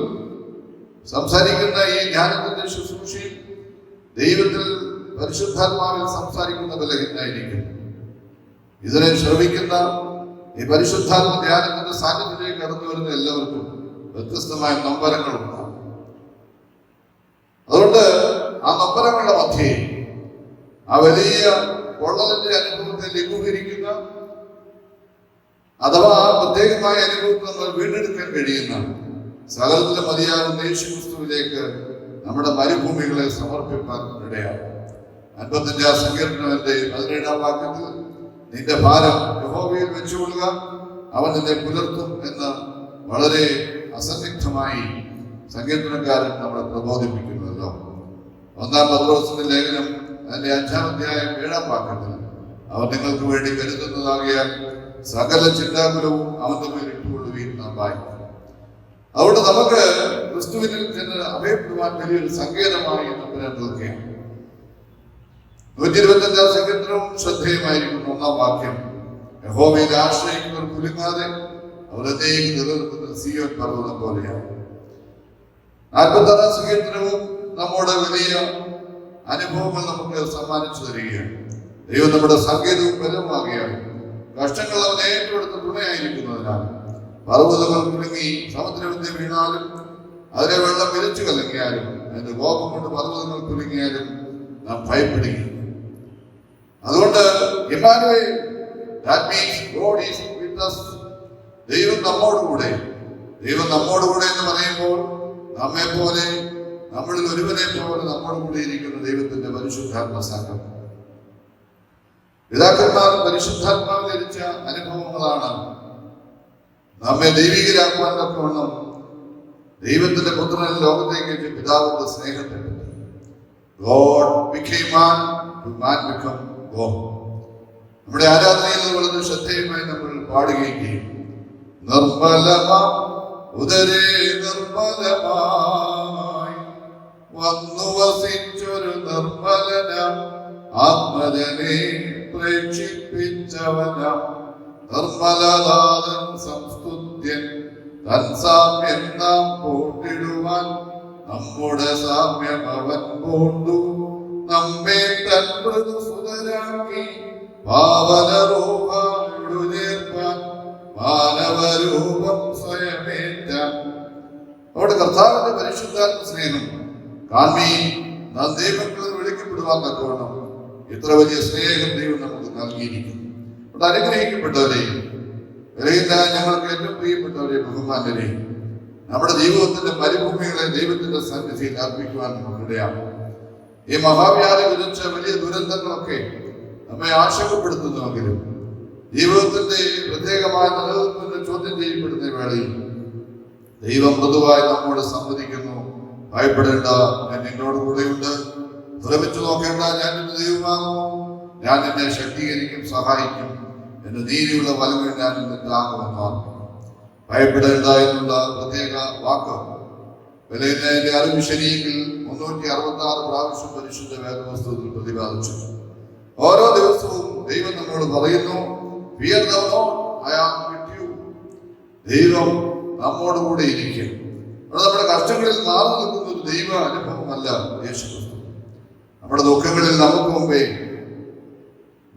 S2: സംസാരിക്കുന്ന ഈ ജ്ഞാനത്തിന്റെ ശുശ്രൂഷയിൽ ദൈവത്തിൽ പരിശുദ്ധാത്മാവിൽ സംസാരിക്കുന്ന ബലഹീനനായിരിക്കും. ഇതിനെ ശ്രവിക്കുന്ന ഈ പരിശുദ്ധാത്മ ധ്യാനത്തിന്റെ സാന്നിധ്യത്തിലേക്ക് കടന്നു വരുന്ന എല്ലാവർക്കും വ്യത്യസ്തമായ നൊമ്പരങ്ങളുണ്ടാകും. അതുകൊണ്ട് ആ നൊമ്പരങ്ങളുടെ മധ്യേ ആ വലിയ പൊള്ളലിന്റെ അനുഭവത്തെ ലഘൂകരിക്കുന്ന അഥവാ പ്രത്യേകമായ അനുഭവത്തിൽ നമ്മൾ വീണ്ടെടുക്കാൻ കഴിയുന്ന സകലത്തിലും മതിയാകുന്ന യേശുക്രിസ്തുവിലേക്ക് നമ്മുടെ മരുഭൂമികളെ സമർപ്പിക്കാൻ ഇടയാണ്. 55-ാം സങ്കീർത്തനത്തിന്റെ 17-ാം വാക്യത്തിൽ നിന്റെ ഭാരം യഹോവയിൽ വെച്ചുകൊള്ളുക, അവൻ നിന്നെ പുലർത്തും എന്ന് വളരെ അസന്നിഗ്ധമായി സങ്കീർത്തനക്കാരൻ നമ്മളെ പ്രബോധിപ്പിക്കുന്നുവല്ലോ. 1-ാം പത്രോസിന്റെ ലേഖനം അതിന്റെ 5-ാം അധ്യായം 7-ാം വാക്യത്തിൽ അവൻ നിങ്ങൾക്ക് വേണ്ടി കരുതുന്നതാകിയാൽ സകല ചിന്താകുലവും അവന്റെ മേൽ ഇട്ടുകൊള്ളുകയും നാം വായിക്കും. അതുകൊണ്ട് നമുക്ക് ക്രിസ്തുവിനിൽ ചെന്ന് അഭയപ്പെടുവാൻ വലിയൊരു സങ്കേതമായി നമ്മൾ നിൽക്കുകയാണ്. 125-ാം സങ്കീർത്തനവും ശ്രദ്ധേയമായിരിക്കുന്നു. 1-ാം വാക്യം, യഹോവയിൽ ആശ്രയിക്കുന്നവർ കുലുങ്ങാതെ അവർ എന്നേക്കും നിലനിൽക്കുന്ന സിയോൻ പർവ്വതം പോലെയാണ്. 46-ാം സങ്കീർത്തനവും നമ്മുടെ വലിയ അനുഭവങ്ങൾ നമുക്ക് സമ്മാനിച്ചു തരികയാണ്. ദൈവം നമ്മുടെ സങ്കേതവും ബലവുമാകുകയാണ്. കഷ്ടങ്ങൾ അവൻ ഏറ്റെടുത്ത തുണയായിരിക്കുന്നതിനാൽ പർവ്വതങ്ങൾ കുലുങ്ങി സമുദ്രത്തെ വീണാലും അതിലെ വെള്ളം വിരിച്ചു കലങ്ങിയാലും അതിന്റെ കോപം കൊണ്ട് പർവ്വതങ്ങൾ കുലുങ്ങിയാലും നാം ഭയപ്പെടുക. അതുകൊണ്ട് Emmanuel, that means God is with us. ദൈവം നമ്മോടുകൂടെ. ദൈവം നമ്മോടുകൂടെ എന്ന് പറയുമ്പോൾ നമ്മെ പോലെ, നമ്മളിൽ ഒരുവനെ പോലെ നമ്മോട് കൂടെ ഇരിക്കുന്ന ദൈവത്തിന്റെ പരിശുദ്ധാത്മ സംഘം. പിതാക്കന്മാർ പരിശുദ്ധാത്മാവ് ധരിച്ച അനുഭവങ്ങളാണ് നമ്മെ ദൈവികരാക്കുവാൻ തക്കവണ്ണം ദൈവത്തിന്റെ പുത്രൻ ലോകത്തേക്ക് പിതാവിന്റെ സ്നേഹത്തെ God became man to man become God. നമ്മുടെ ആരാധനയിൽ വളരെ ശ്രദ്ധേയമായി നമ്മൾ പാടുകയും ചെയ്യും. നിർമ്മലമാ ഉദരേ നിർമ്മലമായി വന്നു വസിച്ചൊരു നിർമ്മലന ആത്മജനെ പ്രേക്ഷിപ്പിച്ചവന നിർമ്മലദാതൻ സംസ്തുത്യൻ തൻ സാമ്യം നാം കൂട്ടിടുവാൻ നമ്മുടെ സാമ്യം അവൻ പൂണ്ടു നമ്മെ തൻ മൃദുസുതരാക്കി പാവനരൂപേർപ്പാൻ മാനവരൂപം സ്വയമേറ്റാൻ. അവിടെ കർത്താവിന്റെ പരിശുദ്ധാത്മ സ്നേഹം കാൺമീ നാം ദൈവങ്ങളിൽ വിളിക്കപ്പെടുവാൻ തക്കവണ്ണം ഇത്ര വലിയ സ്നേഹം ദൈവം നമുക്ക് നൽകിയിരിക്കുന്നു. അവിടെ അനുഗ്രഹിക്കപ്പെട്ടവരെ, വിലയില്ലാതെ ഞങ്ങൾക്ക് ഏറ്റവും പ്രിയപ്പെട്ടവരെ, ബഹുമാനരെ, നമ്മുടെ ജീവിതത്തിന്റെ മരുഭൂമികളെ ദൈവത്തിന്റെ സന്നിധിയിൽ അർപ്പിക്കുവാൻ നമുക്കിടയാണ്. ഈ മഹാവ്യാധി വിതച്ച വലിയ ദുരന്തങ്ങളൊക്കെ നമ്മെ ആശങ്കപ്പെടുത്തുന്നുവെങ്കിലും ജീവിതത്തിന്റെ പ്രത്യേകമായ നിലനിൽപ്പിന്റെ ചോദ്യം ചെയ്യപ്പെടുന്ന വേളയിൽ ദൈവം മൃദുവായി നമ്മോട് സംവദിക്കുന്നു. ഭയപ്പെടേണ്ട, ഞാൻ നിന്നോട് കൂടെയുണ്ട്. ശ്രമിച്ചു നോക്കേണ്ട, ഞാൻ നിന്റെ ദൈവമാകുന്നു. ഞാൻ നിന്നെ ശക്തീകരിക്കും, സഹായിക്കും. എന്റെ നീതിയുള്ള വലങ്ങൾ ഞാൻ നിന്നെ താങ്ങുമെന്ന്. ഭയപ്പെടേണ്ട എന്നുള്ള പ്രത്യേക വാക്ക് വിലയിന്റെ അറിവ് ശരിയെങ്കിൽ 366 പ്രാവശ്യം പരിശുദ്ധ വേദപുസ്തകത്തിൽ പ്രതിപാദിച്ചു. ഓരോ ദിവസവും ദൈവം നമ്മോട് പറയുന്നു, Fear thou not, I am with you. ദൈവം നമ്മോട് കൂടെ ഇരിക്കും. നമ്മുടെ കഷ്ടങ്ങളിൽ മാറി നിൽക്കുന്ന ഒരു ദൈവ അനുഭവമല്ല യേശുക്രിസ്തു. നമ്മുടെ ദുഃഖങ്ങളിൽ നമുക്ക് മുമ്പേ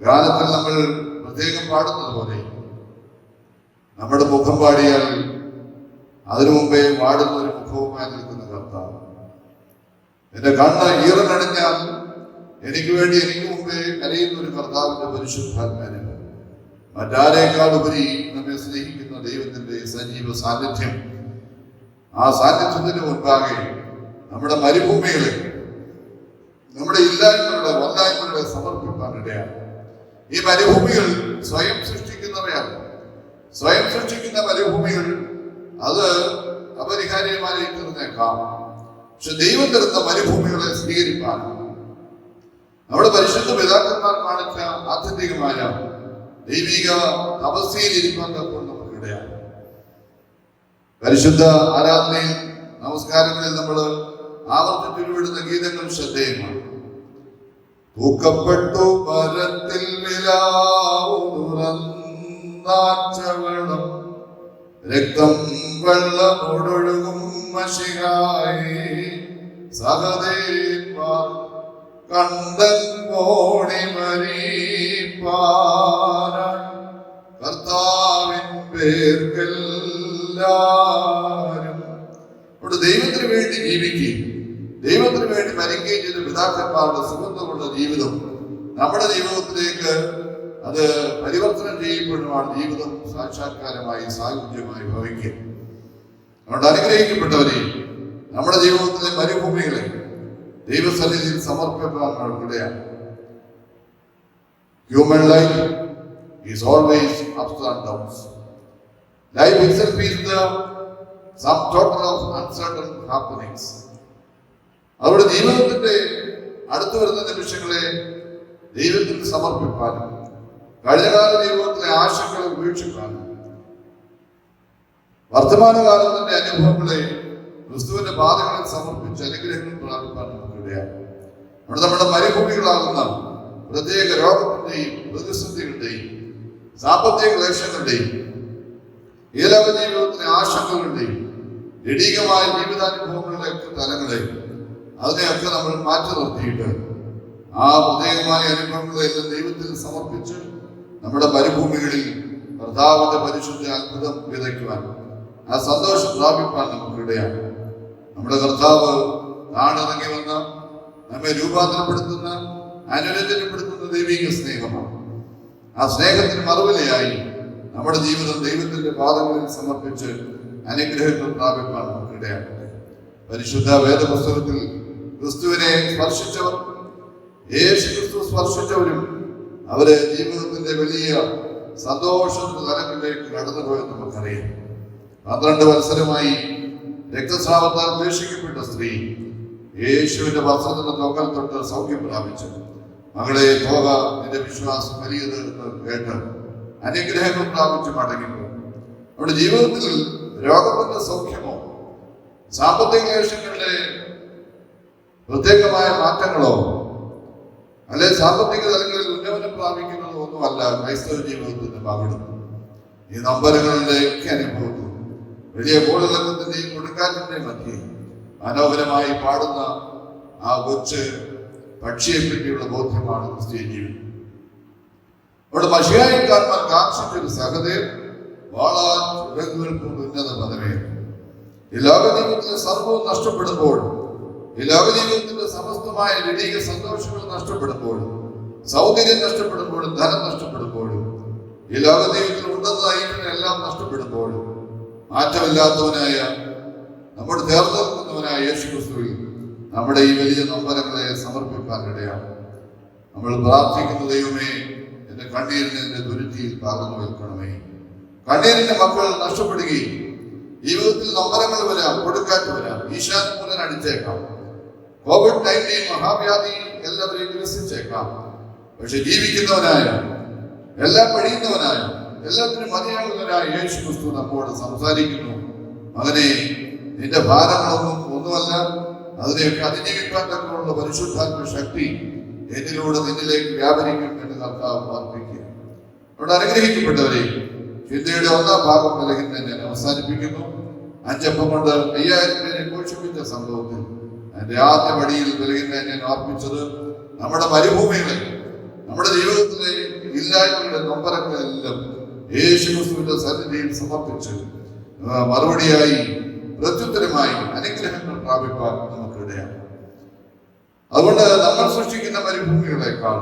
S2: ഗാനത്തിൽ നമ്മൾ പ്രത്യേകം പാടുന്നത് പോലെ നമ്മുടെ മുഖം പാടിയാൽ അതിനു മുമ്പേ വാടുന്ന ഒരു മുഖവുമായി നിൽക്കുന്ന കർത്താവ്. എന്റെ കണ്ണ് ഈറനണിഞ്ഞാൽ എനിക്ക് വേണ്ടി എനിക്ക് മുമ്പേ കരയുന്ന ഒരു കർത്താവിന്റെ പരിശുദ്ധാത്മാവിനെ, മറ്റാരേക്കാൾ ഉപരി നമ്മെ സ്നേഹിക്കുന്ന ദൈവത്തിന്റെ സജീവ സാന്നിധ്യം. ആ സാന്നിധ്യത്തിന് മുൻപാകെ നമ്മുടെ മരുഭൂമികളെ, നമ്മുടെ ഇല്ലായ്മകളുടെ വല്ലായ്മകളെ സമർപ്പിക്കാനിടയാണ്. ഈ മരുഭൂമികൾ സ്വയം സൃഷ്ടിക്കുന്നവയാണ്. സ്വയം സൃഷ്ടിക്കുന്ന മരുഭൂമികൾ അത് അപരിഹാര്യമായി തീർന്നേക്കാം. പക്ഷെ ദൈവം തരുന്ന മരുഭൂമികളെ സ്വീകരിക്കാൻ നമ്മുടെ പരിശുദ്ധ പിതാക്കന്മാർ കാണിച്ച ആത്യന്തികമായ ദൈവിക തപസ്യയിൽ ഇരിക്കാൻ തക്കൊണ്ട് നമുക്കിടയാണ്. പരിശുദ്ധ ആരാധനയിൽ, നമസ്കാരങ്ങളിൽ നമ്മൾ ആവർത്തിച്ചുരുവിടുന്ന ഗീതങ്ങൾ ശ്രദ്ധേയമാണ്. തൂക്കപ്പെട്ടു മരത്തിൽ വിലാവുറന്നാച്ചവളം, രക്തം വെള്ളമൊടൊഴുകും മഷിഹായി, സഹദേന്മാർ കണ്ടൻ കോടി മരീപ്പാനായി, കർത്താവിൻ പേർക്കെല്ലാരും. അവിടെ ദൈവത്തിന് വേണ്ടി ജീവിക്കുകയും ദൈവത്തിന് വേണ്ടി മരിക്കുകയും ചെയ്ത പിതാക്കന്മാരുടെ സുഗന്ധമുള്ള ജീവിതം നമ്മുടെ ജീവിതത്തിലേക്ക് അത് പരിവർത്തനം ചെയ്യപ്പെടുവാണ് ജീവിതം സാക്ഷാത്കാരമായി സായുജ്യമായി ഭവിക്കും. അതുകൊണ്ട് അനുഗ്രഹിക്കപ്പെട്ടവരെ, നമ്മുടെ ജീവിതത്തിലെ മരുഭൂമികളെ ദൈവസന്നിധിയിൽ സമർപ്പിക്കാൻ ഇടയാണ്. Human life is always ups and downs. Life itself is the sum total of uncertain happenings. അവരുടെ ജീവിതത്തിന്റെ അടുത്തു വരുന്ന നിമിഷങ്ങളെ ദൈവത്തിന് സമർപ്പിക്കാനും കഴിഞ്ഞകാല ജീവിതത്തിലെ ആശങ്കളെ ഉപേക്ഷിക്കാനും വർത്തമാനകാലത്തിന്റെ അനുഭവങ്ങളെ ക്രിസ്തുവിന്റെ പാതകളിൽ സമർപ്പിച്ച് അനുഗ്രഹങ്ങൾ പ്രാപിക്കാൻ നമുക്കിടയാണ്. അവിടെ നമ്മുടെ മരുഭൂമികളാകുന്ന പ്രത്യേക രോഗത്തിന്റെയും പ്രതിസന്ധികളുടെയും സാമ്പത്തിക ക്ലേശങ്ങളുടെയും ഏലവ ജീവിതത്തിലെ ആശങ്കകളുടെയും ജഡികമായ ജീവിതാനുഭവങ്ങളുടെ ഒക്കെ തലങ്ങളെ അതിനെയൊക്കെ നമ്മൾ മാറ്റി നിർത്തിയിട്ട് ആ പ്രത്യേകമായ അനുഭവങ്ങളെല്ലാം ദൈവത്തിൽ സമർപ്പിച്ച് നമ്മുടെ മരുഭൂമികളിൽ കർത്താവിന്റെ പരിശുദ്ധ അത്ഭുതം വിതയ്ക്കുവാൻ, ആ സന്തോഷം പ്രാപിപ്പാൻ നമുക്കിടയാണ്. നമ്മുടെ കർത്താവ് താണിറങ്ങി വന്ന നമ്മെ രൂപാന്തരപ്പെടുത്തുന്ന, അനുരഞ്ജനപ്പെടുത്തുന്ന ദൈവിക സ്നേഹമാണ്. ആ സ്നേഹത്തിന് മറുവിലയായി നമ്മുടെ ജീവിതം ദൈവത്തിന്റെ പാദങ്ങളിൽ സമർപ്പിച്ച് അനുഗ്രഹങ്ങൾ പ്രാപിപ്പാൻ നമുക്കിടയാണ്. പരിശുദ്ധ വേദപുസ്തകത്തിൽ ക്രിസ്തുവിനെ സ്പർശിച്ചവർ, യേശു ക്രിസ്തു സ്പർശിച്ചവരും അവരെ ജീവിതത്തിന്റെ വലിയ സന്തോഷത്തിന്റെ തലങ്ങളിലേക്ക് കടന്നുപോയെന്ന് നമുക്കറിയാം. 12 വത്സരമായി രക്തസ്രാവത്താൽ ക്ലേശിക്കപ്പെട്ട സ്ത്രീ യേശുവിന്റെ വസ്ത്രത്തിന്റെ തൊകൽ തൊട്ട് സൗഖ്യം പ്രാപിച്ചു. മകളെ, പോക, നിന്റെ വിശ്വാസം വലിയത് എന്ന് കേട്ട് അനുഗ്രഹങ്ങൾ പ്രാപിച്ചു മടങ്ങിപ്പോയി. നമ്മുടെ ജീവിതത്തിൽ രോഗത്തിന്റെ സൗഖ്യമോ സാമ്പത്തിക ക്ലേശങ്ങളുടെ പ്രത്യേകമായ മാറ്റങ്ങളോ അല്ലെ സാമ്പത്തിക തലങ്ങളിൽ ഉന്നമനം പ്രാപിക്കുന്നതോ ഒന്നുമല്ല ക്രൈസ്തവ ജീവിതത്തിന്റെ പകിടും. ഈ നമ്പരങ്ങളുടെ ഒക്കെ അനുഭവത്തിൽ വലിയ കോളിളക്കത്തിന്റെയും കൊടുങ്കാറ്റിന്റെയും മധ്യേ മനോഹരമായി പാടുന്ന ആ കൊച്ച് പക്ഷിയെ പറ്റിയുള്ള ബോധ്യമാണ് ക്രിസ്തീയ ജീവിതം. അവിടെ മശിഹായെ കാണുവാൻ കാക്ഷിച്ചൊരു സഹദേവ് വാളാൻ ചിറകുകൾ കൊണ്ട് ഉന്നത പദവിയാണ്. ഈ ലോകജീവിതത്തിലെ സർവവും നഷ്ടപ്പെടുമ്പോൾ, ഈ ലോകജീവിതത്തിന്റെ സമസ്തമായ ലൈംഗിക സന്തോഷങ്ങൾ നഷ്ടപ്പെടുമ്പോൾ, സൗന്ദര്യം നഷ്ടപ്പെടുമ്പോഴും, ധനം നഷ്ടപ്പെടുമ്പോഴും, ഈ ലോകജീവിതത്തിൽ ഉണ്ടെന്ന് നയിക്കുന്ന എല്ലാം നഷ്ടപ്പെടുമ്പോഴും മാറ്റമില്ലാത്തവനായ നമ്മുടെ ചേർന്ന് നിൽക്കുന്നവനായ യേശു ക്രിസ്തുവിൽ നമ്മുടെ ഈ വലിയ നൊമ്പരങ്ങളെ സമർപ്പിക്കാനിടയാണ്. നമ്മൾ പ്രാർത്ഥിക്കുന്ന ദൈവമേ, എന്റെ കണ്ണീരിനെ എന്റെ ദുരിതയിൽ പകർന്നു വെക്കണമേ. കണ്ണീരിന്റെ മക്കൾ നഷ്ടപ്പെടുകയും ജീവിതത്തിൽ നൊമ്പരങ്ങൾ വരാം, കൊടുക്കാറ്റ് വരാം, ഈശാനുമൂലൻ അടിച്ചേക്കാം, COVID-19 മഹാവ്യാധി എല്ലാവരെയും നിരസിച്ചേക്കാം. പക്ഷെ ജീവിക്കുന്നവനായ, എല്ലാം കഴിയുന്നവനായ, എല്ലാത്തിനും മതിയാകുന്നവനായ യേശു ക്രിസ്തു നമ്മോട് സംസാരിക്കുന്നു. മകനെ, നിന്റെ ഭാരങ്ങളൊന്നും ഒന്നുമല്ല, അതിനെയൊക്കെ അതിജീവിക്കാൻ തക്കമുള്ള പരിശുദ്ധാത്മ ശക്തി എന്നിലൂടെ നിന്നിലേക്ക് വ്യാപരിക്കും എന്ന് കർത്താവ് പ്രാർത്ഥിക്കുക. അവിടെ അനുഗ്രഹിക്കപ്പെട്ടവരെ, ചിന്തയുടെ ഒന്നാം ഭാഗം വിലകിന്ന് ഞാൻ അവസാനിപ്പിക്കുന്നു. 5 അപ്പം കൊണ്ട് 5000 പേരെ പോഷിപ്പിച്ച സംഭവത്തിൽ അതിന്റെ ആദ്യ വടിയിൽ വിലകിന്ന് ഞാൻ ഓർപ്പിച്ചത് നമ്മുടെ മരുഭൂമികളെ, നമ്മുടെ ജീവിതത്തിലെ ഇല്ലായ്മയുടെ നൊമ്പരങ്ങളെല്ലാം യേശു ക്രിസ്തുവിന്റെ സന്നിധിയിൽ സമർപ്പിച്ച് മറുപടിയായി പ്രത്യുത്തരമായി അനുഗ്രഹങ്ങൾ പ്രാപിക്കാൻ നമുക്കിടയാണ്. അതുകൊണ്ട് നമ്മൾ സൃഷ്ടിക്കുന്ന മരുഭൂമികളെക്കാൾ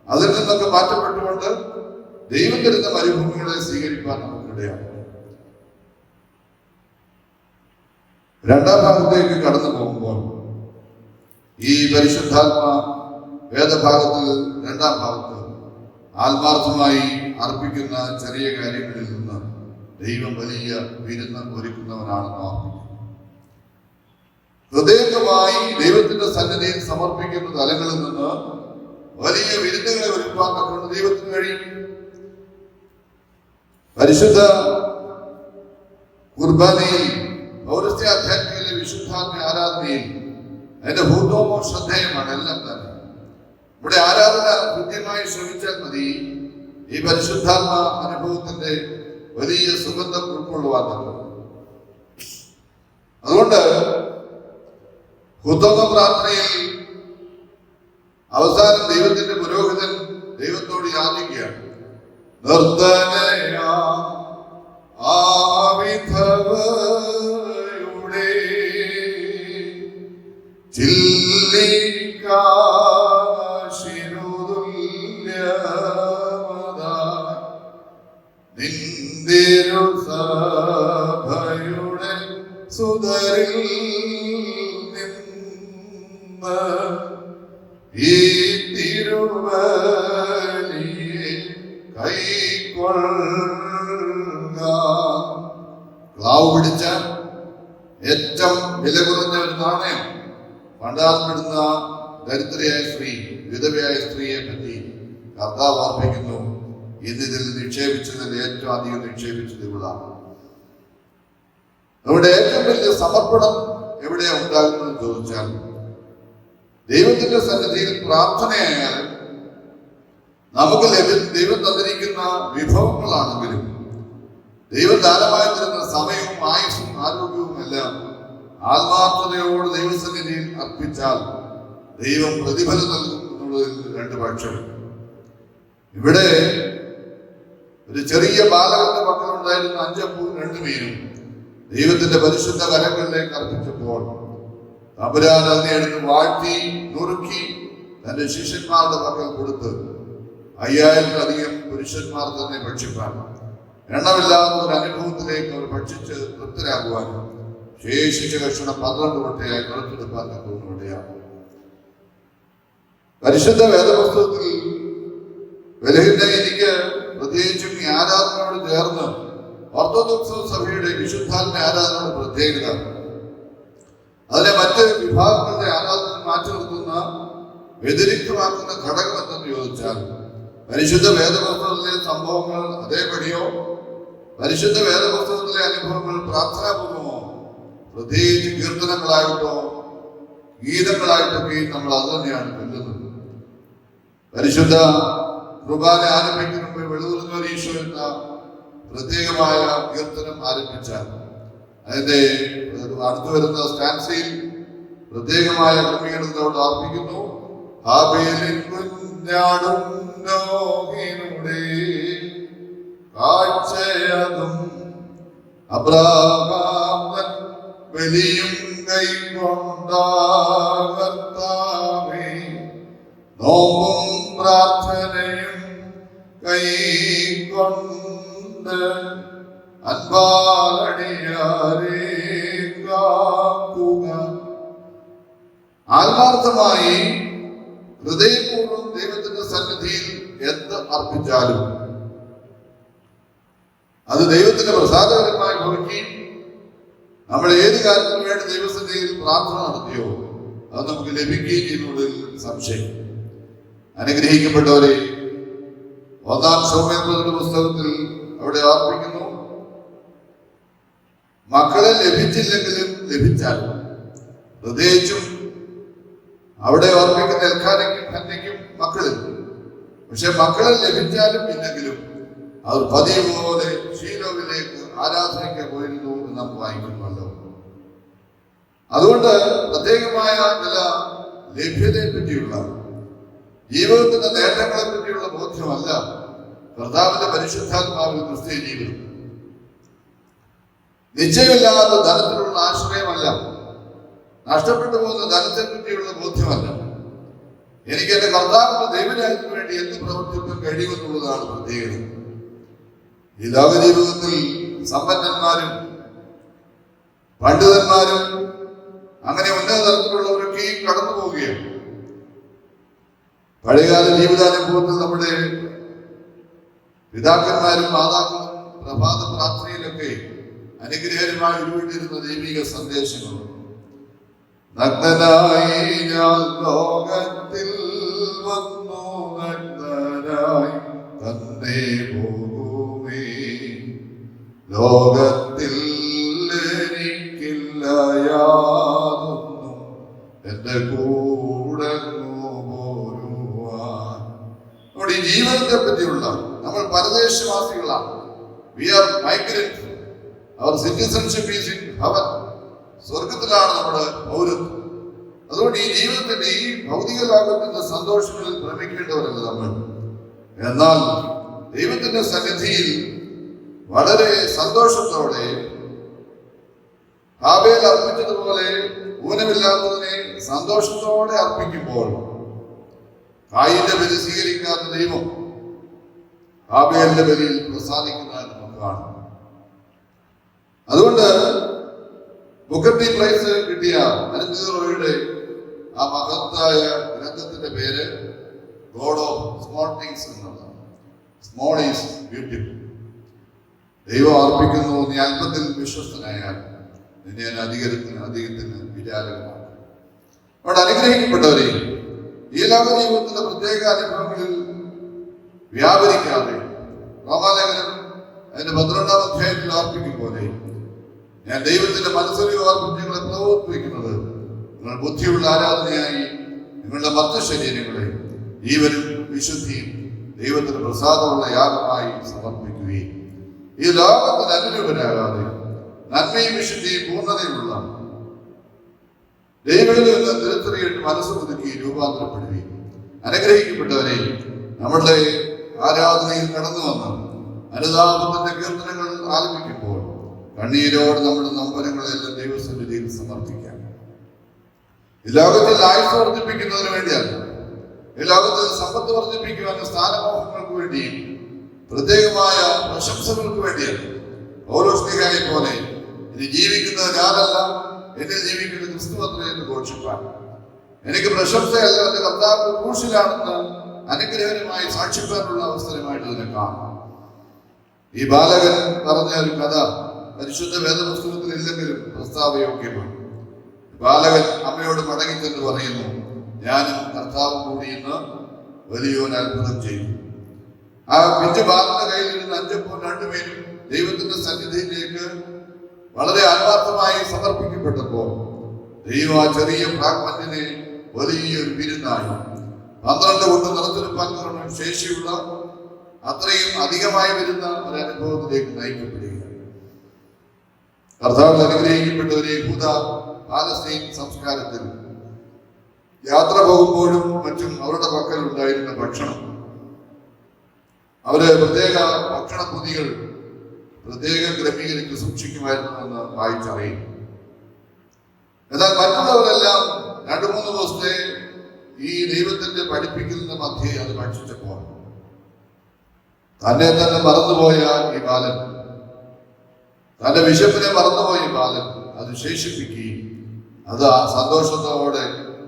S2: അതിൽ നിന്നൊക്കെ മാറ്റപ്പെട്ടുകൊണ്ട് ദൈവം തരുന്ന മരുഭൂമികളെ സ്വീകരിക്കാൻ നമുക്കിടയാണ്. രണ്ടാം ഭാഗത്തേക്ക് കടന്നു പോകുമ്പോൾ ഈ പരിശുദ്ധാത്മ വേദഭാഗത്തിൽ രണ്ടാം ഭാഗത്ത് ആത്മാർത്ഥമായി അർപ്പിക്കുന്ന ചെറിയ കാര്യങ്ങളിൽ നിന്ന് ദൈവം വലിയ വിരുന്ന് ഒരുക്കുന്നവനാണെന്ന് ഓർമ്മിക്കും. ഹൃദയമായി ദൈവത്തിന്റെ സന്നിധിയിൽ സമർപ്പിക്കുന്ന തലങ്ങളിൽ നിന്ന് വലിയ വിരുന്നുകളെ ഒരുക്കാൻ കൊണ്ട് ദൈവത്തിന് കഴിയും. പരിശുദ്ധ കുർബാനയിൽ, പൗരസ്ത്യ ആധ്യാത്മികയിലെ വിശുദ്ധാത്മ ആരാധനയിൽ അതിന്റെ ഭൂതോമോ ശ്രദ്ധേയമാണ് എല്ലാം തന്നെ. ഇവിടെ ആരാധന കൃത്യമായി ശ്രമിച്ചാൽ മതി ഈ പരിശുദ്ധാത്മ അനുഭവത്തിന്റെ വലിയ സുഗന്ധം ഉൾക്കൊള്ളുവാൻ പറ്റും. അതുകൊണ്ട് ഉത്തമ പ്രാർത്ഥനയിൽ അവസാനം ദൈവത്തിന്റെ പുരോഹിതൻ ദൈവത്തോട് യാചിക്കുകയാണ്. നിർദ്ധനയാ ആ വിധവയുടെ നിന്തിരു സഭയുടെ സുതരിൽ നിന്ന് ഈ തിരുവലിയെ കൈക്കൊള്ളുക. ക്ലാവ് പിടിച്ച ഏറ്റവും വില കുറഞ്ഞ ഒരു നാണയം പണ്ടാർപ്പെടുന്ന ദരിദ്രയായ സ്ത്രീ, വിധവയായ സ്ത്രീയെ പറ്റി കർത്താവ് ഓർപ്പിക്കുന്നു. ഇന്നിതിൽ നിക്ഷേപിച്ചതിൽ ഏറ്റവും അധികം നിക്ഷേപിച്ചത് ഇവളാണ്. നമ്മുടെ ഏറ്റവും വലിയ സമർപ്പണം എവിടെയാ ഉണ്ടാകുന്നതെന്ന് ചോദിച്ചാൽ ദൈവത്തിന്റെ സന്നിധിയിൽ പ്രാർത്ഥനയായാലും നമുക്ക് ദൈവം തന്നിരിക്കുന്ന വിഭവങ്ങളാണെങ്കിലും ദൈവം ദാനമായി തരുന്ന സമയവും ആയുസ്സും ആരോഗ്യവും എല്ലാം ആത്മാർത്ഥതയോട് ദൈവസന്നിധിയിൽ അർപ്പിച്ചാൽ ദൈവം പ്രതിഫലം നൽകും എന്നുള്ളതിൽ രണ്ട് പക്ഷം. ഇവിടെ ഒരു ചെറിയ ബാലകന്റെ മക്കളുണ്ടായിരുന്ന 5 അപ്പവും 2 മീനും ദൈവത്തിന്റെ പരിശുദ്ധ കരങ്ങളിലേക്ക് അർപ്പിച്ചപ്പോൾ തമ്പുരാൻ അതിനെ എടുത്ത് വാഴ്ത്തി നുറുക്കി തന്റെ ശിഷ്യന്മാരുടെ മക്കൾ കൊടുത്ത് 5000-ലധികം പുരുഷന്മാർ തന്നെ ഭക്ഷിപ്പാൻ, എണ്ണമില്ലാത്ത ഒരു അനുഭവത്തിലേക്ക് അവർ ഭക്ഷിച്ച് തൃപ്തരാകുവാനും ശേഷിച്ച കഷണം 12 കൊട്ടയായി നിറച്ചെടുപ്പാൻ തോന്നുകയാണ്. പരിശുദ്ധ വേദപുസ്തകത്തിൽ എനിക്ക് പ്രത്യേകിച്ചും ഈ ആരാധനയോട് ചേർന്ന് ഓർത്തഡോക്സ് സഭയുടെ വിശുദ്ധാത്മ ആരാധനയുടെ പ്രത്യേകത അതിലെ മറ്റ് വിഭാഗങ്ങളുടെ ആരാധന മാറ്റി നിർത്തുന്ന വ്യതിരിക്തമാക്കുന്ന ഘടകം എന്തെന്ന് ചോദിച്ചാൽ പരിശുദ്ധ വേദപുസ്തകത്തിലെ സംഭവങ്ങൾ അതേപടിയോ പരിശുദ്ധ വേദപുസ്തകത്തിലെ അനുഭവങ്ങൾ പ്രാർത്ഥനാപൂർവമോ പ്രത്യേകിച്ച് കീർത്തനങ്ങളായിട്ടോ ഗീതങ്ങളായിട്ടൊക്കെ നമ്മൾ അത് തന്നെയാണ് കരുതുന്നത്. പരിശുദ്ധ കുർബാന ആരംഭിക്കുന്നതിന് മുമ്പ് വെളുതുറന്നോരീശോ എന്ന പ്രത്യേകമായ കീർത്തനം ആരംഭിച്ചാൽ അതിന്റെ അടുത്തു വരുന്ന സ്റ്റാൻസയിൽ പ്രത്യേകമായ ക്രമീകരണത്തോട് അർപ്പിക്കുന്നു. ഹാബേലിൻ കുഞ്ഞാടും നോഹിനുടെ കാഴ്ചയതും അബ്രാഹാം തൻ ബലിയും കൈക്കൊണ്ടാകർത്താവേ, നോമ്പും പ്രാർത്ഥനയും കൈക്കൊണ്ട് അൻപാലടിയാരെ കാക്കുക. ആത്മാർത്ഥമായി ഹൃദയപൂർവ്വം ദൈവത്തിന്റെ സന്നിധിയിൽ എന്ത് അർപ്പിച്ചാലും അത് ദൈവത്തിന് പ്രസാദകരമായി ഭവിക്കുകയും നമ്മൾ ഏത് കാര്യത്തിനു വേണ്ടി ദൈവസന്നിധിയിൽ പ്രാർത്ഥന നടത്തിയോ അത് നമുക്ക് ലഭിക്കുകയും ചെയ്യുന്നതിൽ സംശയം. അനുഗ്രഹിക്കപ്പെട്ടവരെ, 1 ശമൂവേൽ പുസ്തകത്തിൽ അവിടെ അർപ്പിക്കുന്നു, മക്കളെ ലഭിച്ചില്ലെങ്കിലും ലഭിച്ചാലും, പ്രത്യേകിച്ചും അവിടെ ഓർമ്മിക്കുന്ന എൽക്കാനയ്ക്കും ഹന്നയ്ക്കും മക്കളിൽ, പക്ഷെ മക്കളെ ലഭിച്ചാലും ഇല്ലെങ്കിലും അവർ പതിവ് പോലെ ഷീലോവിലേക്ക് ആരാധനയ്ക്ക് പോയിരുന്നു എന്ന് നാം വായിക്കുന്നുവല്ലോ. അതുകൊണ്ട് പ്രത്യേകമായ ചില ലഭ്യതയെ പറ്റിയുള്ള ജീവിതത്തിന്റെ നേട്ടങ്ങളെ പറ്റിയുള്ള ബോധ്യമല്ല കർത്താവിന്റെ പരിശുദ്ധാത്മാവിൽ ക്രിസ്തീയ ജീവിതം. നിശ്ചയമില്ലാത്ത ധനത്തിലുള്ള ആശ്രയമല്ല, നഷ്ടപ്പെട്ടു പോകുന്ന ധനത്തെ പറ്റിയുള്ള ബോധ്യമല്ല. എനിക്ക് എന്റെ കർത്താവിന്റെ ദൈവരാജ്യത്തിന് വേണ്ടി എന്ത് പ്രവർത്തിക്കാൻ കഴിയുമെന്നുള്ളതാണ് പ്രത്യേകത. ഈ ലോക ജീവിതത്തിൽ സമ്പന്നന്മാരും പണ്ഡിതന്മാരും അങ്ങനെ ഉന്നത തലത്തിലുള്ളവരൊക്കെയും കടന്നു പോവുകയാണ്. പഴയകാല ജീവിതാനുഭവത്തിൽ നമ്മുടെ പിതാക്കന്മാരും മാതാക്കളും പ്രഭാത പ്രാർത്ഥനയിലൊക്കെ അനുഗ്രഹകരമായി ഉരുവിട്ടിരുന്ന ദൈവിക സന്ദേശങ്ങൾ. നഗ്നനായി ഞാൻ ലോകത്തിൽ വന്നു, നഗ്നനായി തന്നെ പോകുമേ, ലോകത്തിൽ എനിക്കില്ല യാതൊന്നും എന്റെ കൂടെ പോരുവാൻ. നമ്മുടെ ഈ ജീവിതത്തെ പറ്റിയുള്ള, നമ്മൾ പരദേശവാസികളാണ്. We are migrants. Our citizenship is in heaven. സ്വർഗത്തിലാണ് നമ്മുടെ പൗരത്വം. അതുകൊണ്ട് ഈ ജീവിതത്തിന്റെ ഈ ഭൗതിക ലോകത്തിന്റെ സന്തോഷങ്ങളിൽ ഭ്രമിക്കേണ്ടവരല്ല നമ്മൾ. എന്നാൽ ദൈവത്തിന്റെ സന്നിധിയിൽ വളരെ സന്തോഷത്തോടെ ഹാബേൽ അർപ്പിച്ചതുപോലെ ഊനമില്ലാത്തതിനെ സന്തോഷത്തോടെ അർപ്പിക്കുമ്പോൾ കായിന്റെ ബലി സ്വീകരിക്കാത്ത ദൈവം ഹാബേലിന്റെ ബലിയിൽ പ്രസാദിക്കുന്നതായി നമുക്ക് കാണാം. അതുകൊണ്ട് ബുക്കർ പ്രൈസ് കിട്ടിയ അനന്ത് റോയുടെ ആ മഹത്തായ ഗ്രന്ഥത്തിന്റെ പേര് ഗോഡ് ഓഫ് സ്മോൾ തിങ്സ് എന്നുള്ളതാണ്. Small is beautiful. ദൈവം അർപ്പിക്കുന്നു, നീ അല്പത്തിൽ വിശ്വസ്തനായാൽ നിന്നെ അധികത്തിന് വിചാരകമാണ്. അവിടെ അനുഗ്രഹിക്കപ്പെട്ടവരെ, ഈ ലോക ജീവിതത്തിന്റെ പ്രത്യേക അനുഭവങ്ങളിൽ വ്യാപരിക്കാതെ റോമാലേഖനം അതിന്റെ 12-ാം അധ്യായത്തിൽ അർപ്പിക്കും പോലെ ഞാൻ ദൈവത്തിന്റെ മനസ്സിലെ ഓർമ്മിച്ച് നിങ്ങളെ പ്രവർത്തിക്കുന്നത് നിങ്ങൾ ബുദ്ധിയുള്ള ആരാധനയായി നിങ്ങളുടെ മറ്റ് ശരീരങ്ങളെ ജീവനും വിശുദ്ധിയും ദൈവത്തിന് പ്രസാദമുള്ള യാഗമായി സമർപ്പിക്കുകയും ഈ ലോകത്തിന് അനുരൂപരാകാതെ നന്മയും വിശുദ്ധിയും പൂർണ്ണതയുമുള്ള ദൈവങ്ങളിൽ നിന്ന് തിരുത്തറിയിട്ട് മനസ്സ് പുതുക്കി രൂപാന്തരപ്പെടുകയും. അനുഗ്രഹിക്കപ്പെട്ടവരെ, നമ്മളുടെ ആരാധനയിൽ കടന്നു വന്ന് അനുതാപത്തിന്റെ കീർത്തനങ്ങൾ ആലപിക്കുമ്പോൾ കണ്ണീരോട് നമ്മുടെ നമ്പരങ്ങളെല്ലാം ദൈവസന്നിധിയിൽ സമർപ്പിക്കാം. ഈ ലോകത്തിൽ ആയുസ് വർദ്ധിപ്പിക്കുന്നതിന് വേണ്ടിയല്ല, ഈ ലോകത്തിൽ സമ്പത്ത് വർദ്ധിപ്പിക്കുവാൻ സ്ഥാനമോഹങ്ങൾക്ക് വേണ്ടിയും പ്രത്യേകമായ പ്രശംസകൾക്ക് വേണ്ടിയല്ല. പൗലോസ്ലീഹായെ പോലെ ഇനി ജീവിക്കുന്നത് ഞാനല്ല, എന്നിൽ ജീവിക്കുന്നത് ക്രിസ്തുവത്രേ എന്ന് ഘോഷിപ്പാൻ, എനിക്ക് പ്രശംസയല്ല എന്റെ കർത്താവ് ക്രൂശിലാണെന്ന് അനുഗ്രഹകരമായി സാക്ഷിപ്പാനുള്ള അവസരമായിട്ട് ഇതിനെ കാണാം. ഈ ബാലകൻ പറഞ്ഞ ഒരു കഥ പരിശുദ്ധ വേദപുസ്തകത്തിൽ ഇല്ലെങ്കിലും പ്രസ്താവയോഗ്യമാണ്. ബാലകൻ അമ്മയോട് മടങ്ങിച്ചെന്ന് പറയുന്നു, ഞാനും കർത്താവും കൂടി ഇന്ന് വലിയൊരു അത്ഭുതം ചെയ്തു. ആ പിഞ്ചു ബാലന്റെ കയ്യിലിരുന്ന 5 അപ്പോൾ 2 പേരും ദൈവത്തിന്റെ സന്നിധിയിലേക്ക് വളരെ ആത്മാർത്ഥമായി സമർപ്പിക്കപ്പെട്ടപ്പോൾ ദൈവം ആ ചെറിയ ഫ്രാഗ്മെന്റിനെ വലിയൊരു വിരുന്നായി 12 കൊണ്ട് നിറച്ചെടുപ്പാൻ ശേഷിയുള്ള അത്രയും അധികമായി വരുന്ന ഒരു അനുഭവത്തിലേക്ക് നയിക്കപ്പെടുകയാണ്. കർത്താവിൽ അനുഗ്രഹിക്കപ്പെട്ട ഒരു യഹൂദ പാലസ്തീൻ സംസ്കാരത്തിൽ യാത്ര പോകുമ്പോഴും മറ്റും അവരുടെ പക്കൽ ഉണ്ടായിരുന്ന ഭക്ഷണം, അവര് പ്രത്യേക ഭക്ഷണ പൊതികൾ പ്രത്യേകം ക്രമീകരിച്ച് സൂക്ഷിക്കുമായിരുന്നു എന്ന് വായിച്ചറിയും. എന്നാൽ മറ്റുള്ളവരെല്ലാം 2-3 ദിവസത്തെ ഈ ദൈവത്തിന്റെ പഠിപ്പിക്കുന്ന മധ്യേ അത് ഭക്ഷിച്ചപ്പോൾ തന്നെ മറന്നുപോയ ഈ ബാലൻ, തന്റെ വിശപ്പിനെ മറന്നുപോയ ഈ ബാലൻ അത് ശേഷിപ്പിക്കുകയും അത് ആ സന്തോഷത്തോടെ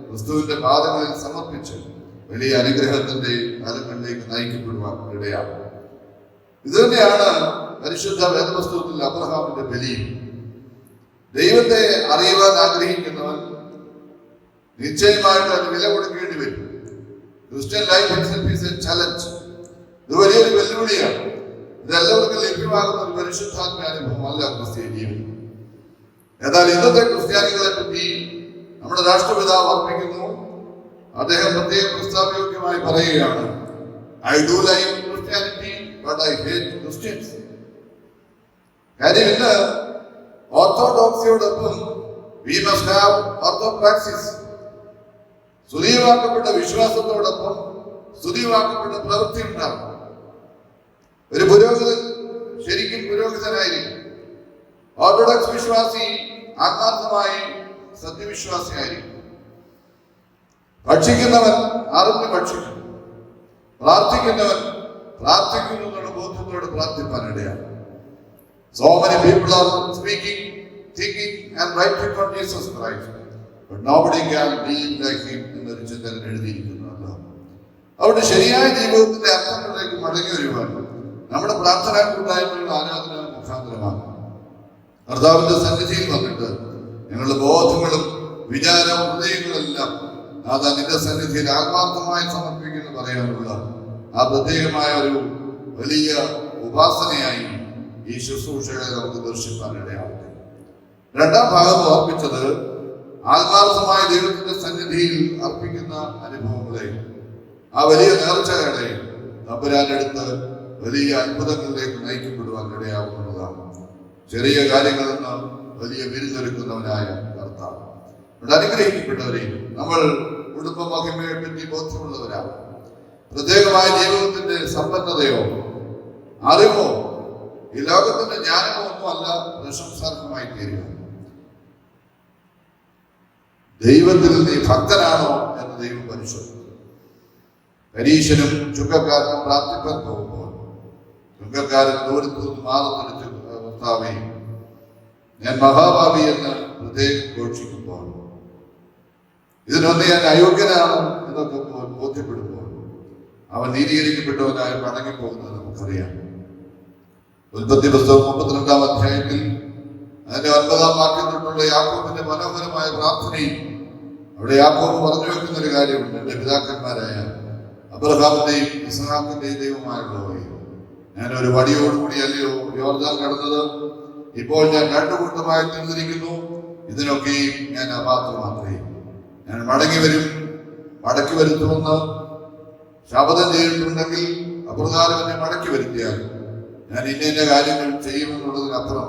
S2: ക്രിസ്തുവിന്റെ പാദങ്ങളിൽ സമർപ്പിച്ച് വലിയ അനുഗ്രഹത്തിന്റെ തലങ്ങളിലേക്ക് നയിക്കപ്പെടുവാൻ ഇടയാണ്. ഇത് തന്നെയാണ് പരിശുദ്ധ വേദപുസ്തകത്തിൽ അബ്രഹാമിന്റെ ബലിയും. ദൈവത്തെ അറിയുവാൻ ആഗ്രഹിക്കുന്നവൻ നിശ്ചയമായിട്ട് അതിന് വില കൊടുക്കേണ്ടി വരും. Christian life itself is A challenge. ഇത് വലിയൊരു വെല്ലുവിളിയാണ്. ഇതെല്ലാവർക്കും ലഭ്യമാകുന്ന ഒരു പരിശുദ്ധാത്മാനുഭവം അല്ല ക്രിസ്ത്യ ജീവിതം. എന്നാൽ ഇന്നത്തെ ക്രിസ്ത്യാനികളെ പറ്റി നമ്മുടെ രാഷ്ട്രപിതാവ് അർപ്പിക്കുന്നു. അദ്ദേഹം പ്രത്യേകം പ്രസ്താവയോഗ്യമായി പറയുകയാണ്, I do like Christianity but I hate Christians. കാര്യം ഇന്ന് ഓർത്തഡോക്സിയോടൊപ്പം വി മസ്റ്റ് ഹാവ് ഓർത്തോപ്രാക്സിസ്. സ്തുതിവാക്കപ്പെട്ട വിശ്വാസത്തോടൊപ്പം സ്തുതിവാക്കപ്പെട്ട പ്രവൃത്തി ഉണ്ടാകും. ഒരു പുരോഹിതൻ ശരിക്കും പുരോഹിതനായിരിക്കും. ഓർത്തഡോക്സ് വിശ്വാസി ആത്മാർത്ഥമായി സത്യവിശ്വാസിയായിരിക്കും. ഭക്ഷിക്കുന്നവൻ അറിഞ്ഞ് ഭക്ഷിക്കും, പ്രാർത്ഥിക്കുന്നവൻ പ്രാർത്ഥിക്കുന്നു എന്നുള്ള ബോധ്യത്തോടെ പ്രാർത്ഥിപ്പാനിടയാണ്. So many people are speaking, thinking and writing on Jesus Christ, but nobody can live like him എന്നൊരു ചിന്തകൻ എഴുതിയിരിക്കുന്നുവല്ലോ. അവിടെ ശരിയായ ജീവിതത്തിന്റെ അർത്ഥങ്ങളിലേക്ക് മടങ്ങി വരുവാൻ നമ്മുടെ പ്രാർത്ഥനാ കൂട്ടായ്മയുടെ ആരാധന മുഖാന്തരമാണ്. കർത്താവിന്റെ സന്നിധിയിൽ വന്നിട്ട് ഞങ്ങളുടെ ബോധങ്ങളും വിചാരവും ഹൃദയങ്ങളെല്ലാം നാഥാ നിന്റെ സന്നിധിയിൽ ആത്മാർത്ഥമായി സമർപ്പിക്കുന്നു പറയാനുള്ള ആ പ്രത്യേകമായ ഒരു വലിയ ഉപാസനയായി ഈ ശുശ്രൂഷകളെ നമുക്ക് ദർശിപ്പാനിടയാവട്ടെ. രണ്ടാം ഭാഗം ഓർപ്പിച്ചത് ആത്മാർത്ഥമായ ദൈവത്തിന്റെ സന്നിധിയിൽ അർപ്പിക്കുന്ന അനുഭവങ്ങളെ, ആ വലിയ നേർച്ചകളെ തമ്പുരാനെടുത്ത് വലിയ അത്ഭുതങ്ങളിലേക്ക് നയിക്കപ്പെടുവാൻ ഇടയാവുന്നതാണ്. ചെറിയ കാര്യങ്ങളിൽ നിന്ന് വലിയ വിരുന്നൊരുക്കുന്നവനായ കർത്താവ്. ഇവിടെ അനുഗ്രഹിക്കപ്പെട്ടവരെ, നമ്മൾ കുടുംബ മഹിമയെ പറ്റി ബോധ്യമുള്ളവരാണ്. പ്രത്യേകമായ ജീവിതത്തിന്റെ സമ്പന്നതയോ അറിവോ ഈ ലോകത്തിന്റെ ജ്ഞാനമോ ഒന്നുമല്ല പ്രശംസാർഹമായി തീരുക. ദൈവത്തിൽ നീ ഭക്തനാണോ എന്ന് ദൈവം പരിശോധിക്കും. പരീശനും ചുങ്കക്കാരനും പ്രാർത്ഥിപ്പാൻ പോകുമ്പോൾ ചുങ്കക്കാരൻ ദൂരത്തു നിന്ന് മാറത്തെടുത്ത് കർത്താവേ ഞാൻ മഹാഭാവി എന്ന് പ്രത്യേകം ഘോഷിക്കുമ്പോൾ, ഇതിനൊന്ന് ഞാൻ അയോഗ്യനാണ് എന്നൊക്കെ ബോധ്യപ്പെടുമ്പോൾ അവൻ നീതീകരിക്കപ്പെട്ടവനായി മടങ്ങിപ്പോകുന്നത് നമുക്കറിയാം. ഉൽപ്പത്തി പുസ്തകം 32-ാം അധ്യായത്തിൽ അതിന്റെ 9-ാം വാക്യം തൊട്ടുള്ള യാക്കോബിന്റെ മനോഹരമായ പ്രാർത്ഥനയും അവിടെ യാക്കോബ് പറഞ്ഞു വെക്കുന്ന ഒരു കാര്യമുണ്ട്. എന്റെ പിതാക്കന്മാരായ അബ്രഹാമിന്റെയും ഇസ്ഹാക്കിന്റെയും ദൈവമായുള്ളവയെ, ഞാൻ ഒരു വടിയോടുകൂടി അല്ലയോ യോർദാൻ കടന്നത്, ഇപ്പോൾ ഞാൻ 2 കൂട്ടമായി തീർന്നിരിക്കുന്നു. ഇതിനൊക്കെയും ഞാൻ അപാത്രമാത്രേ. ഞാൻ മടങ്ങി വരുത്തുമെന്ന് ശപഥം ചെയ്തിട്ടുണ്ടെങ്കിൽ അപ്രകാരം എന്നെ മടക്കി വരുത്തിയാൽ ഞാൻ ഇന്ന കാര്യങ്ങൾ ചെയ്യുമെന്നുള്ളതിനപ്പുറം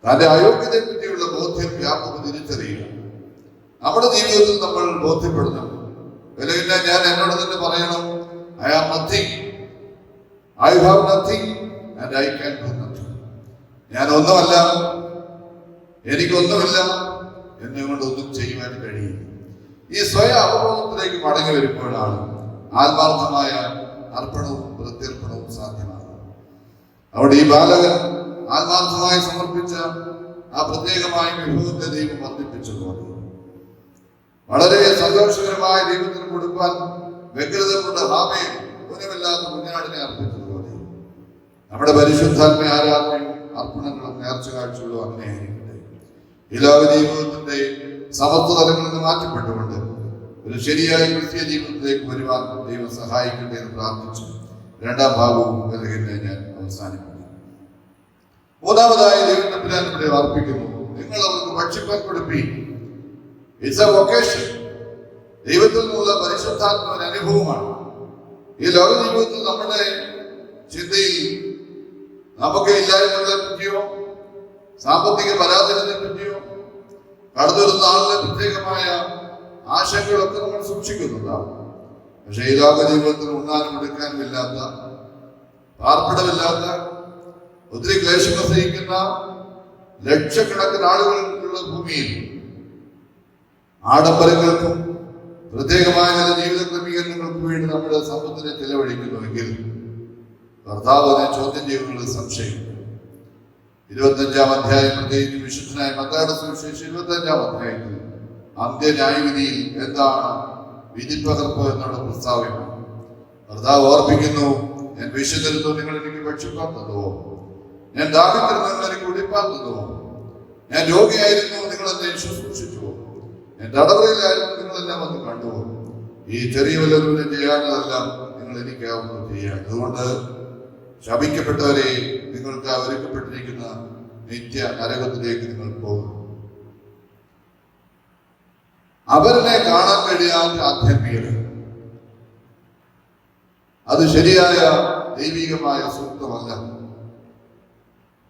S2: തന്റെ അയോഗ്യതയെ പറ്റിയുള്ള ബോധ്യം യാക്കോബ് തിരിച്ചറിയുക. നമ്മുടെ ജീവിതത്തിൽ നമ്മൾ ബോധ്യപ്പെടുന്നു, വിലയില്ല, ഞാൻ എന്നോട് തന്നെ പറയണം, I am nothing, I have nothing and I can do nothing. ഞാൻ ഒന്നുമല്ല, എനിക്കൊന്നുമില്ല, എന്നെ കൊണ്ട് ഒന്നും ചെയ്യുവാൻ കഴിയും. ഈ സ്വയം അവബോധത്തിലേക്ക് മടങ്ങി വരുമ്പോഴാണ് ആത്മാർത്ഥമായ അർപ്പണവും പ്രത്യർപ്പണവും സാധ്യമാകുന്നത്. അവിടെ ഈ ബാലകൻ ആത്മാർത്ഥമായി സമർപ്പിച്ച ആ പ്രത്യേകമായ വിഭവത്തെ ദൈവം വർദ്ധിപ്പിച്ചതുകൊണ്ട് വളരെ സന്തോഷകരമായ ദൈവത്തിന് കൊടുക്കാൻ വ്യഗ്രത കൊണ്ട് ഹാമയും ഗുണമില്ലാത്ത കുഞ്ഞാടിനെ അർപ്പിച്ചതുപോലെ നമ്മുടെ പരിശുദ്ധാത്മ ആരാധനയും അർപ്പണങ്ങളും നേർച്ച കാഴ്ചകളും അങ്ങനെയായിരിക്കട്ടെ. ഈ ലോക ജീവിതത്തിന്റെ സമസ്ത തലങ്ങളിൽ നിന്ന് മാറ്റപ്പെട്ടുകൊണ്ട് ഒരു ശരിയായ ക്രിസ്തീയ ജീവിതത്തിലേക്ക് വരുവാൻ ദൈവം സഹായിക്കട്ടെ എന്ന് പ്രാർത്ഥിച്ചു രണ്ടാം ഭാഗവും ഞാൻ അവസാനിപ്പിക്കും. മൂന്നാമതായി ദൈവത്തിന്റെ പിതാൻ ഇവിടെ അർപ്പിക്കുന്നു, നിങ്ങൾ അവർക്ക് ഭക്ഷിപ്പാൻ കൊടുപ്പീൻ. It's a vocation. ദൈവത്തിൽ നിന്നുള്ള പരിശുദ്ധാത്മ അനുഭവമാണ്. ഈ ലോക ജീവിതത്തിൽ നമ്മുടെ ചിന്തയിൽ നമുക്ക് ഇല്ലായ്മകളെ പറ്റിയോ സാമ്പത്തിക പരാജയത്തെ പറ്റിയോ കടന്നു വരുന്ന ആളുടെ പ്രത്യേകമായ ആശങ്കകളൊക്കെ നമ്മൾ സൂക്ഷിക്കുന്നുണ്ടാവും. പക്ഷേ ഈ ലോക ജീവിതത്തിൽ ഉണ്ണാനും എടുക്കാനും ഇല്ലാത്ത, പാർപ്പിടമില്ലാത്ത, ഒത്തിരി ക്ലേശങ്ങൾ സഹിക്കുന്ന ലക്ഷക്കണക്കിന് ആളുകൾക്കുള്ള ഭൂമിയിൽ ആഡംബരങ്ങൾക്കും പ്രത്യേകമായ ചില ജീവിത ക്രമീകരണങ്ങൾക്കും വേണ്ടി നമ്മുടെ സമ്പത്തിനെ ചെലവഴിക്കുന്നുവെങ്കിൽ കർത്താവിനെ ചോദ്യം ചെയ്യുന്നത് സംശയം. 25-ാം അധ്യായം, പ്രത്യേകിച്ച് വിശുദ്ധനായ മത്തായിയുടെ സുവിശേഷം 25-ാം അധ്യായത്തിൽ അന്ത്യന്യായവിധിയിൽ എന്താണ് വിധിപ്പകർപ്പ് എന്നുള്ള പ്രസ്താവന കർത്താവ് ഓർപ്പിക്കുന്നു. ഞാൻ വിശന്നിരുന്നു, നിങ്ങൾ എനിക്ക് ഭക്ഷിപ്പാൻ തന്നുവോ? ഞാൻ ദാഹിച്ചിരുന്നു, നിങ്ങൾ എനിക്ക് കുടിപ്പാൻ തന്നുവോ? ഞാൻ രോഗിയായിരുന്നു, നിങ്ങൾ എന്നെ ശുശ്രൂഷിച്ചുവോ? ഞാൻ തടവറയിലായിരുന്നു, നിങ്ങൾ എന്നെ വന്ന് കണ്ടുവോ? ഈ ചെറിയ വല്ലവരും ചെയ്യാനതെല്ലാം നിങ്ങൾ എനിക്കാവുന്നു ചെയ്യാൻ. അതുകൊണ്ട് ശപിക്കപ്പെട്ടവരെ, നിങ്ങൾക്ക് ഒരുക്കപ്പെട്ടിരിക്കുന്ന നിത്യ നരകത്തിലേക്ക് നിങ്ങൾ പോകും. അവരെ കാണാൻ കഴിയാത്ത ആധ്യാത്മികത, അത് ശരിയായ ദൈവികമായ സൂക്തമല്ല.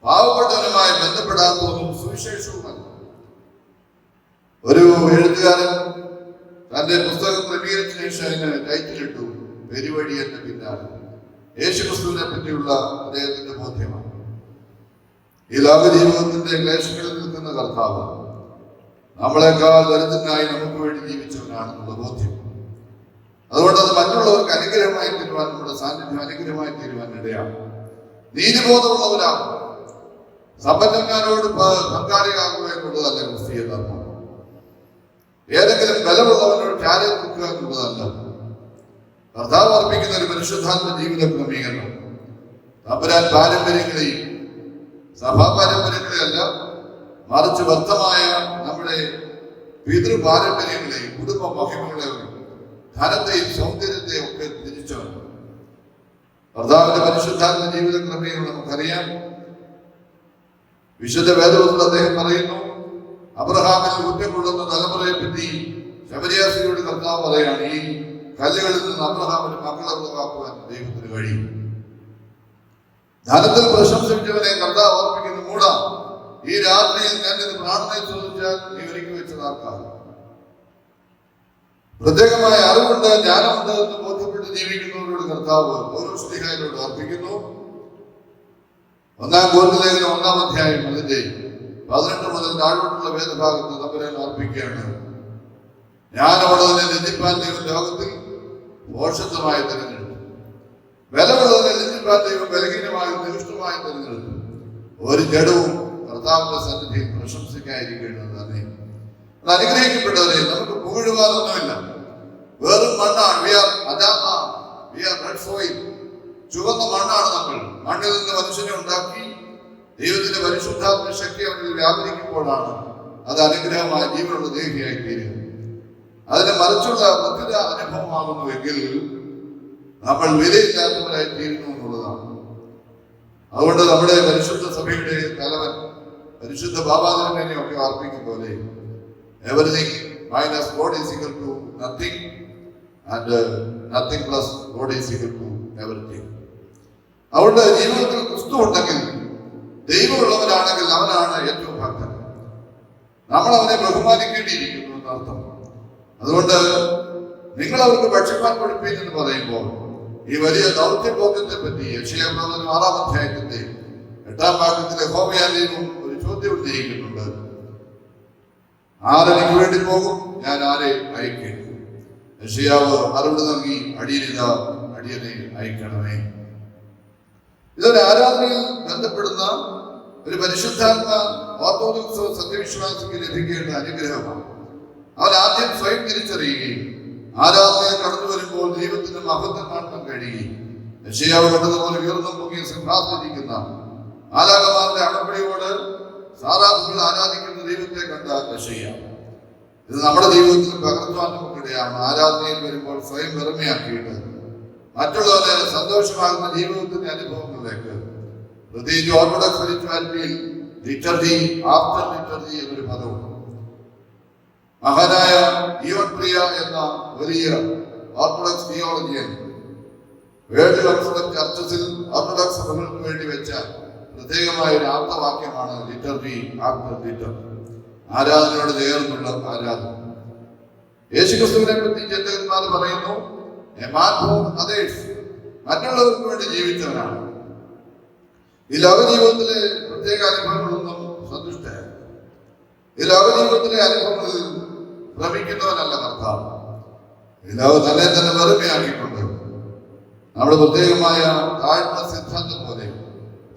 S2: പാവപ്പെട്ടവനുമായി ബന്ധപ്പെടാത്തതും സുവിശേഷവുമല്ല. ഒരു എഴുത്തുകാരൻ തന്റെ പുസ്തകം ക്രമീകരിച്ചതിന് ശേഷം അതിന് ടൈറ്റിലിട്ടു, പെരുവഴി എന്ന പിന്നാലെ. യേശുക്രിസ്തുവിനെ പറ്റിയുള്ള അദ്ദേഹത്തിന്റെ ബോധ്യമാണ്. ഈ ലോക ജീവിതത്തിന്റെ ക്ലേശങ്ങളിൽ നിൽക്കുന്ന കർത്താവ് നമ്മളെക്കാൾ ദരിദ്രനായി നമുക്ക് വേണ്ടി ജീവിച്ചവനാണെന്നുള്ള ബോധ്യം. അതുകൊണ്ട് അത് മറ്റുള്ളവർക്ക് അനുഗ്രഹമായി തീരുവാൻ, നമ്മുടെ സാന്നിധ്യം അനുഗ്രഹമായി തീരുവാൻ ഇടയാണ്. നീതിബോധമുള്ളവരാകും. സമ്പന്നന്മാരോട് പങ്കാളിയാകുക എന്നുള്ളതല്ല ക്രിസ്തീയ ധർമ്മം. ഏതെങ്കിലും ബലമുള്ളവനോട് ചാരി നിൽക്കുക എന്നുള്ളതല്ല. കർത്താവ് അർപ്പിക്കുന്ന ഒരു പരിശുദ്ധാത്മ ജീവിത ക്രമീകരണം തമ്പുരാൻ പാരമ്പര്യങ്ങളെയും സഭാ പാരമ്പര്യങ്ങളെയല്ല, മറിച്ച് വ്യക്തമായ നമ്മുടെ പിതൃ പാരമ്പര്യങ്ങളെയും കുടുംബ മഹിമകളെയും ധനത്തെയും സൗന്ദര്യത്തെയും ഒക്കെ തിരിച്ചവൻ. കർത്താവിന്റെ പരിശുദ്ധാത്മ ജീവിത ക്രമീകരണം നമുക്കറിയാം. വിശുദ്ധ വേദപുസ്തകത്തിൽ അദ്ദേഹം പറയുന്നു, അബ്രഹാമിൽ കുറ്റം കൊള്ളുന്ന തലമുറയെ പറ്റി ശബരിയാസിയോട് കർത്താവ് പറയാണ്, ഈ കല്ലുകളിൽ നിന്ന് അബ്രഹാമിന് മക്കളെ ഉളവാക്കുവാൻ ദൈവത്തിന് കഴിയും. ധനത്തിൽ പ്രശംസിച്ചവനെ കർത്താവ് ഓർപ്പിക്കുന്ന മൂട, ഈ രാത്രിയിൽ ഞാൻ ഇത് പ്രാർത്ഥനയെ ചോദിച്ചാൽ നീ ഒരുക്കി വെച്ചതാർക്കാണ്. പ്രത്യേകമായ അറിവുണ്ട്, ജ്ഞാനമുണ്ട് എന്ന് ബോധ്യപ്പെട്ട് ജീവിക്കുന്നവരോട് കർത്താവ് ഓരോ സ്നേഹയോട് ഓർപ്പിക്കുന്നു. 1 കൊരിന്ത്യർ 1-ാം അധ്യായം അതിന്റെ 18 മുതൽ താഴോട്ടുള്ള വേദഭാഗത്ത് തമ്പുരാൻ ഓർപ്പിക്കുകയാണ്, ജ്ഞാനമുള്ളതിനെ നിന്ദിപ്പാൻ ദൈവം ലോകത്തിൽ ഭോഷത്വമായി തിരഞ്ഞെടുത്തു, ബലമുള്ളതിനെ നിന്ദിപ്പാൻ ദൈവം ബലഹീനമായും നികൃഷ്ടമായും തിരഞ്ഞെടുത്തു. ഒരു ജഡവും കർത്താവിന്റെ സന്നിധിയിൽ പ്രശംസിക്കാതിരിക്കേണ്ടത് തന്നെ. അത് അനുഗ്രഹിക്കപ്പെട്ടവരെ, നമുക്ക് പുകഴുവാനൊന്നുമില്ല. വെറും മണ്ണാണ്. ചുവന്ന മണ്ണാണ് നമ്മൾ. മണ്ണിൽ നിന്ന് മനുഷ്യനെ ഉണ്ടാക്കി ദൈവത്തിന്റെ പരിശുദ്ധാത്മ ശക്തി അവരിൽ വ്യാപരിക്കുമ്പോഴാണ് അത് അനുഗ്രഹമായ ജീവനുള്ള ദേഹിയായി തീരുന്നത്. അതിനെ മറിച്ചുള്ള ബുദ്ധിത അനുഭവമാകുന്നുവെങ്കിൽ നമ്മൾ വിലയില്ലാത്തവരായി തീരുന്നു എന്നുള്ളതാണ്. അതുകൊണ്ട് നമ്മുടെ പരിശുദ്ധ സഭയുടെ തലവൻ പരിശുദ്ധ ബാബാദിനെ ഒക്കെ അർപ്പിക്കും പോലെ everything minus God is equal to nothing and nothing plus God is equal to everything. അതുകൊണ്ട് ജീവിതത്തിൽ ക്രിസ്തു ഉണ്ടെങ്കിൽ, ദൈവമുള്ളവരാണെങ്കിൽ അവനാണ് ഏറ്റവും ഭക്തൻ. നമ്മൾ അവനെ ബഹുമാനിക്കേണ്ടിയിരിക്കുന്നു എന്നർത്ഥം. അതുകൊണ്ട് നിങ്ങൾ അവർക്ക് ഭക്ഷ്യപ്പാൻ കൊടുപ്പീൻ എന്ന് പറയുമ്പോൾ ഈ വലിയ ദൗത്യബോധത്തെ പറ്റി യെശയ്യാ 6-ാം അധ്യായത്തിന്റെ 8-ാം വാക്യത്തിലെ യഹോവയാലയും ഒരു ചോദ്യം ഉന്നയിക്കുന്നുണ്ട്. ആരെനിക്ക് വേണ്ടി പോകും, ഞാൻ ആരെ അയക്കും? യെശയ്യാവ് മറുപടി നൽകി, അടിയനിതാ, അടിയനെ അയക്കണമേ. ഇതൊരു ആരാധനയിൽ ബന്ധപ്പെടുന്ന ഒരു പരിശുദ്ധാത്മ ഓർത്തഡോക്സ് സത്യവിശ്വാസിക്ക് ലഭിക്കേണ്ട അനുഗ്രഹമാണ്. അവൻ ആദ്യം സ്വയം തിരിച്ചറിയുകയും ആരാധനയിൽ കടന്നു വരുമ്പോൾ ദൈവത്തിന്റെ മഹത്വം കാണാൻ കഴിയുകയും യെശയ്യാവ് കണ്ടതുപോലെ ഉയർന്നും പൊങ്ങി സിംഹാസനിരിക്കുന്ന മാലാഖമാരുടെ അകമ്പടിയോട് സാറാഫുകൾ ആരാധിക്കുന്ന ദൈവത്തെ കണ്ട യെശയ്യാവ്. ഇത് നമ്മുടെ ജീവിതത്തിൽ പകർത്താൻ നമുക്കിടയാണ്. ആരാധനയിൽ വരുമ്പോൾ സ്വയം വെറുമയാക്കിയിട്ട് മറ്റുള്ളവരെ സന്തോഷമാകുന്ന ജീവിതത്തിന്റെ അനുഭവങ്ങളിലേക്ക്, പ്രത്യേകിച്ച് ഓർത്തഡോക്സ് സ്പിരിച്വാലിറ്റിയിൽ ലിറ്റർജി ആഫ്റ്റർ ലിറ്റർജി എന്നൊരു പദമുണ്ട്. മഹാനായ ഇയോൻ പ്രിയ എന്ന വലിയ orthodox theologian world council of ചർച്ചസിൽ ഓർത്തഡോക്സ് സഭകൾക്ക് വേണ്ടി വെച്ച പ്രത്യേകമായ ഒരു ആപ്തവാക്യമാണ് ലിറ്റർജി ആഫ്റ്റർ ലിറ്റർ, ആരാധനയോട് ചേർന്നുള്ള ആരാധന. യേശുക്രിസ്തുവിനെ പറ്റി ചിന്തകന്മാർ പറയുന്നു, "A man for others", മറ്റുള്ളവർക്ക് വേണ്ടി ജീവിച്ചവനാണ്. ഈ ലോക ജീവിതത്തിലെ പ്രത്യേക അനുഭവങ്ങളൊന്നും സന്തുഷ്ടയാണ്. ഈ ലോക ജീവിതത്തിലെ അനുഭവങ്ങളിൽ ഭ്രമിക്കുന്നവനല്ല കർത്താവ്. ഈ ലോകം തന്നെ വെറുമയാക്കിക്കൊണ്ട് നമ്മുടെ പ്രത്യേകമായ താഴ്മ സിദ്ധാന്തം പോലെ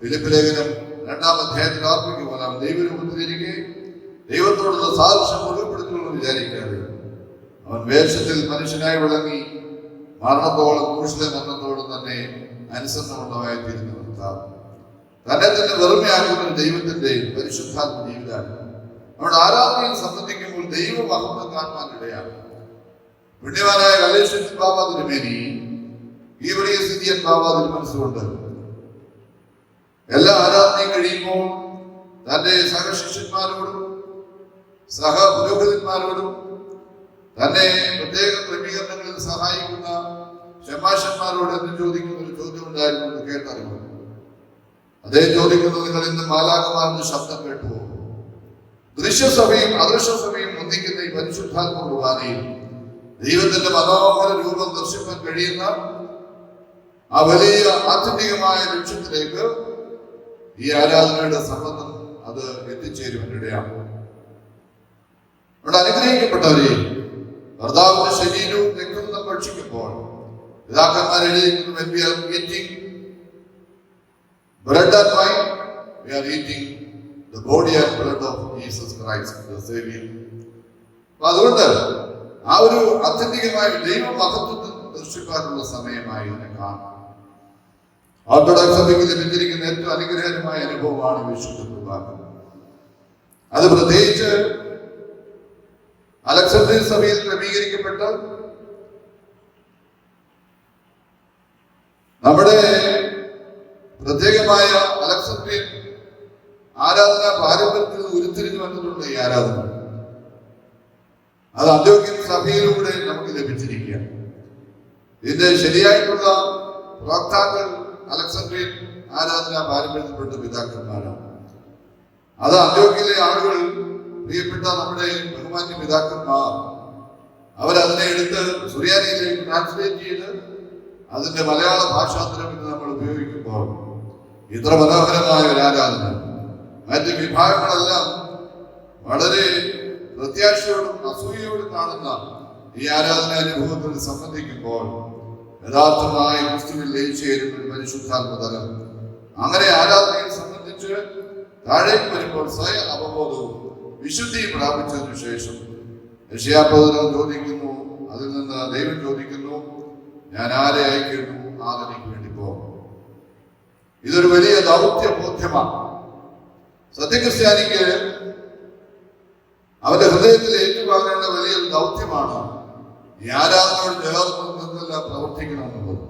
S2: ഫിലിപ്പ് ലേഖനം 2-ാം അധ്യായത്തിൽ ഓർപ്പിക്കുക, നാം ദൈവരൂപത്തിലിരിക്കെ ദൈവത്തോടുള്ള സാദൃശ്യം മുറിപ്പെടുത്തുമെന്ന് വിചാരിക്കാതെ അവൻ വേഷത്തിൽ മനുഷ്യനായി വിളങ്ങി മരണത്തോളം, ക്രൂശിലെ മരണത്തോളം തന്നെ അനുസരണമുള്ളതായി തീരുന്ന കർത്താവ് തന്നെ വെറുമയാക്കുന്ന ദൈവത്തിന്റെ പരിശുദ്ധാത്മ ജീവിതമാണ്. നമ്മുടെ ആരാധനയിൽ സംബന്ധിക്കുമ്പോൾ ദൈവ മഹത്വം കാണുവാൻ ഇടയാണ്. പുണ്യവാനായ കലേശ്വരൻ ബാബ തിരുമേനി ഈ വലിയ സ്ഥിതിയൻ ബാബ മനസ്സുകൊണ്ട് എല്ലാ ആരാധനയും കഴിയുമ്പോൾ തന്റെ സഹശിഷ്യന്മാരോടും സഹപുരോഹിതന്മാരോടും തന്നെ പ്രത്യേക ക്രമീകരണങ്ങളിൽ സഹായിക്കുന്ന ഷമാഷന്മാരോട് എന്ന് ചോദിക്കുന്ന ഒരു ചോദ്യം ഉണ്ടായിരുന്നു, കേട്ടറിവ്. അതേ ചോദിക്കുന്നത്, നിങ്ങൾ ഇന്ന് മാലാഖമാരുടെ ശബ്ദം കേട്ടുവോ? ദൃശ്യസഭയും അദൃശ്യസഭയും ഒന്നിക്കുന്ന ഈ പരിശുദ്ധാത്മ കുർബാനയിൽ ദൈവത്തിന്റെ മനോഹര രൂപം ദർശിക്കാൻ കഴിയുന്ന ആ വലിയ ആത്യന്തികമായ ലക്ഷ്യത്തിലേക്ക് ഈ ആരാധനയുടെ സംബന്ധം അത് എത്തിച്ചേരുവാനിടയാണ്. അവിടെ അനുഗ്രഹിക്കപ്പെട്ടവരെ, കർത്താവിന്റെ ശരീരവും രക്തവും ഭക്ഷിക്കുമ്പോൾ പിതാക്കന്മാർ എഴുതിയിരിക്കുന്നു, when we are eating bread and wine, we are eating the body and blood of Jesus Christ, the Savior. അതുകൊണ്ട് ആ ഒരു ആത്യന്തികമായ ദൈവ മഹത്വത്തെ ദർശിക്കാനുള്ള സമയമായി ഇതിനെ കാണാം. ഓർത്തഡോക്സ് സഭയ്ക്ക് ലഭിച്ചിരിക്കുന്ന ഏറ്റവും അനുഗ്രഹകരമായ അനുഭവമാണ് വിശുദ്ധ കുർബാന. അത് പ്രത്യേകിച്ച് അലക്സാണ്ട്രിയൻ സഭയിൽ ക്രമീകരിക്കപ്പെട്ട നമ്മുടെ പ്രത്യേകമായ അലക്സാണ്ട്രിയൻ ആരാധനാ പാരമ്പര്യത്തിൽ ഉരുത്തിരിഞ്ഞു വന്നിട്ടുണ്ട്. ഈ ആരാധന അത് അന്ത്യോക്യൻ സഭയിലൂടെ നമുക്ക് ലഭിച്ചിരിക്കുക. ഇതിന്റെ ശരിയായിട്ടുള്ള വക്താക്കൾ അലക്സാണ്ട്രിയൻ ആരാധനാ പാരമ്പര്യത്തിൽപ്പെട്ട പിതാക്കന്മാരാണ്. അത് അന്ത്യോക്യയിലെ ആളുകൾ, പ്രിയപ്പെട്ട നമ്മുടെ ബഹുമാന്യ പിതാക്കന്മാർ, അവരതിനെ എടുത്ത് സുറിയാനിയിലേക്ക് ട്രാൻസ്ലേറ്റ് ചെയ്ത് അതിന്റെ മലയാള ഭാഷാന്തരം ഇന്ന് നമ്മൾ ഉപയോഗിക്കുമ്പോൾ ഇത്ര മനോഹരമായ ഒരു ആരാധന, മറ്റ് വിഭാഗങ്ങളെല്ലാം വളരെ പ്രത്യാശയോടും അസൂയയോടും കാണുന്ന ഈ ആരാധന അനുഭവത്തിൽ സംബന്ധിക്കുമ്പോൾ യഥാർത്ഥമായ ക്രിസ്തുവിൽ ലയിച്ചേരുന്ന ഒരു പരിശുദ്ധാത്മതലം. അങ്ങനെ ആരാധനയെ സംബന്ധിച്ച് താഴേക്ക് വരുമ്പോൾ സ്വയം അവബോധവും വിശുദ്ധിയും പ്രാപിച്ചതിനു ശേഷം യശയാപ്രവചനം ചോദിക്കുന്നു, അതിൽ നിന്ന് ദൈവം ചോദിക്കുന്നു, ഞാൻ ആരെ അയക്കുന്നു, ആദരയ്ക്ക് വേണ്ടി പോകും. ഇതൊരു വലിയ ദൗത്യ ബോധ്യമാണ്. സത്യക്രിസ്ത്യാനിക്ക് അവന്റെ ഹൃദയത്തിൽ ഏറ്റുവാങ്ങേണ്ട വലിയൊരു ദൗത്യമാണ് ഈ ആരാധനയോട് ചേർന്നെല്ലാം പ്രവർത്തിക്കണമെന്നുള്ളത്.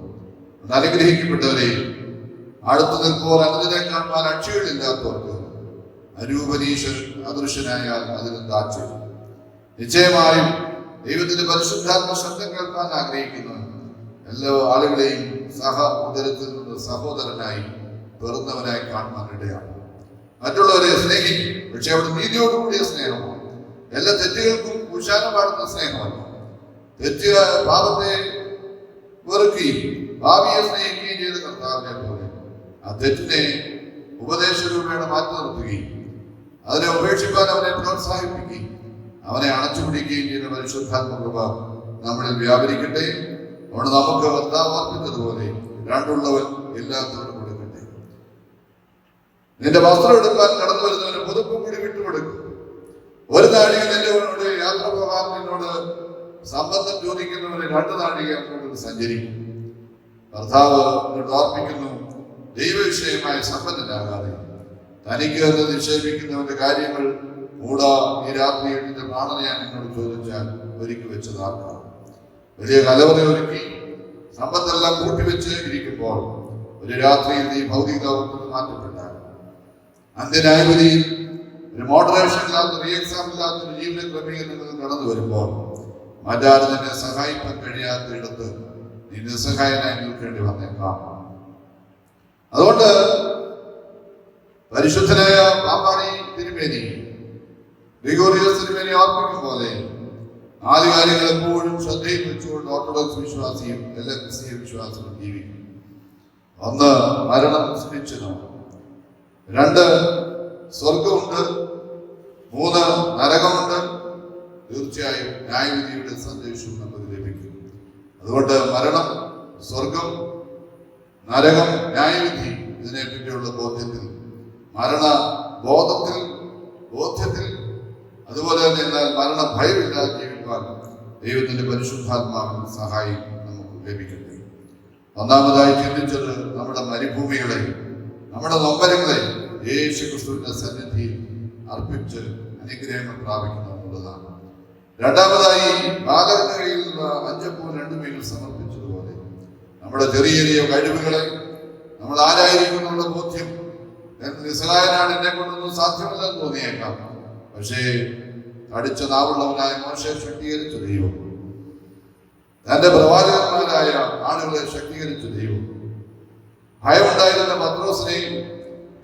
S2: അനുഗ്രഹിക്കപ്പെട്ടവരെ, അടുത്തു നിൽക്കുവാൻ അനുദിനം കാണുവാൻ അക്ഷയങ്ങളില്ലാത്തവർക്ക് അരൂപനീശൻ അദൃശ്യനായാൽ അതിന് താഴ്ച. നിശ്ചയമായും ദൈവത്തിന്റെ പരിശുദ്ധാത്മ ശബ്ദം കേൾക്കാൻ ആഗ്രഹിക്കുന്ന എല്ലാ ആളുകളെയും സഹ ഉദരത്തിൽ നിന്ന് സഹോദരനായി പിറന്നവനായി കാണുവാൻ ഇടയാണ്. മറ്റുള്ളവരെ സ്നേഹിക്കും, പക്ഷെ അവിടെ നീതിയോടുകൂടിയ സ്നേഹമാണ്. എല്ലാ തെറ്റുകൾക്കും കുശാനം പാടുന്ന സ്നേഹമല്ല. തെറ്റ് പാപത്തെ വെറുക്കുകയും ഭാവിയെ സ്നേഹിക്കുകയും ചെയ്ത കർത്താവിനെ പോലെ ആ തെറ്റിനെ ഉപദേശരൂപേണ മാറ്റി നിർത്തുകയും അതിനെ ഉപേക്ഷിക്കാൻ അവനെ പ്രോത്സാഹിപ്പിക്കുകയും അവനെ അണച്ചുപിടിക്കുകയും ചെയ്യുന്ന പരിശുദ്ധാത്മ കൃപ നമ്മളിൽ വ്യാപരിക്കട്ടെ. അതുകൊണ്ട് നമുക്ക് കർത്താവ് ഓർപ്പിച്ചതുപോലെ രണ്ടുള്ളവൻ ഇല്ലാത്തവന് കൊടുക്കട്ടെ. നിന്റെ വസ്ത്രം എടുക്കാൻ കടന്നു വരുന്നവന് പുതുപ്പും കൂടി വിട്ടുകൊടുക്കും. ഒരു നാഴിക നിന്നോട് യാത്ര പോകാൻ നിന്നോട് സംബന്ധം ചോദിക്കുന്നവന് 2 നാഴിക അങ്ങോട്ട് സഞ്ചരിക്കും. കർത്താവ് ഓർപ്പിക്കുന്നു, ദൈവവിഷയമായ സമ്പന്നനാകാതെ തനിക്ക് എന്ന് നിക്ഷേപിക്കുന്നവന്റെ കാര്യങ്ങൾ കൂടാ ഈ രാത്രി എന്റെ പ്രാണന ഞാൻ എന്നോട് ചോദിച്ചാൽ ഒരുക്കി വെച്ചതാക്കാം. വലിയ കലവറ ഒരുക്കി സമ്പത്തെല്ലാം കൂട്ടിവെച്ച് ഇരിക്കുമ്പോൾ ഒരു രാത്രിയിൽ നീ ഭൗതിക ലോകത്തിന് മാറ്റപ്പെട്ടാൽ അന്ത്യന്യായവിധിയിൽ ഒരു മോഡറേഷൻ ഇല്ലാത്ത, റീ എക്സാം ഇല്ലാത്ത ഒരു ജീവിത ക്രമീകരണങ്ങൾ കടന്നു വരുമ്പോൾ മറ്റാരും നിന്നെ സഹായിക്കാൻ കഴിയാത്ത ഇടത്ത് നീ നിസ്സഹായനായി നിൽക്കേണ്ടി വന്നേക്കാം. അതുകൊണ്ട് പരിശുദ്ധനായ പാപ്പാടി തിരുമേനി ഗ്രിഗോറിയോസ് തിരുമേനി ഓർമ്മിക്കും പോലെ നാല് കാര്യങ്ങൾ എപ്പോഴും ശ്രദ്ധയിൽ വെച്ചുകൊണ്ട് ഓർത്തഡോക്സ് വിശ്വാസിയും എല്ലാ ക്രിസ്തീയ വിശ്വാസികളും ജീവിക്കും. ഒന്ന്, മരണം സുനിശ്ചിതം. രണ്ട്, സ്വർഗമുണ്ട്. മൂന്ന്, നരകമുണ്ട്. തീർച്ചയായും ന്യായവിധിയുടെ സന്ദേശവും നമുക്ക് ലഭിക്കും. അതുകൊണ്ട് മരണം, സ്വർഗം, നരകം, ന്യായവിധി ഇതിനെ പറ്റിയുള്ള ബോധ്യത്തിൽ, മരണ ബോധ്യത്തിൽ അതുപോലെ തന്നെ എന്നാൽ മരണ ഭയമില്ലാതെ ജീവിക്കാൻ ദൈവത്തിന്റെ പരിശുദ്ധാത്മാവിന്റെ സഹായം നമുക്ക് ലഭിക്കട്ടെ. ഒന്നാമതായി ചിന്തിച്ചത് നമ്മുടെ മരുഭൂമികളെ, നമ്മുടെ നൊമ്പരങ്ങളെ യേശു ക്രിസ്തുവിന്റെ സന്നിധിയിൽ അർപ്പിച്ച് അനുഗ്രഹങ്ങൾ പ്രാപിക്കുന്നു എന്നുള്ളതാണ്. രണ്ടാമതായി ബാലകന്റെ കയ്യിലുള്ള 5 അപ്പവും 2 മീനും സമർപ്പിച്ചതുപോലെ നമ്മുടെ ചെറിയ ചെറിയ കഴിവുകളെ, നമ്മൾ ആരായിരിക്കുന്നുള്ള ബോധ്യം, ഇസ്രായേലാണ് എന്നെ കൊണ്ടൊന്നും സാധ്യമല്ലെന്ന് തോന്നിയേക്കാം. പക്ഷേ അടിച്ച നാവുള്ളവനായ മോശയെ ശക്തീകരിച്ച ദൈവം, തന്റെ പ്രവാചകന്മാരായ ആളുകളെ ശക്തീകരിച്ച ദൈവം, ഭയമുണ്ടായിരുന്ന പത്രോസിനെയും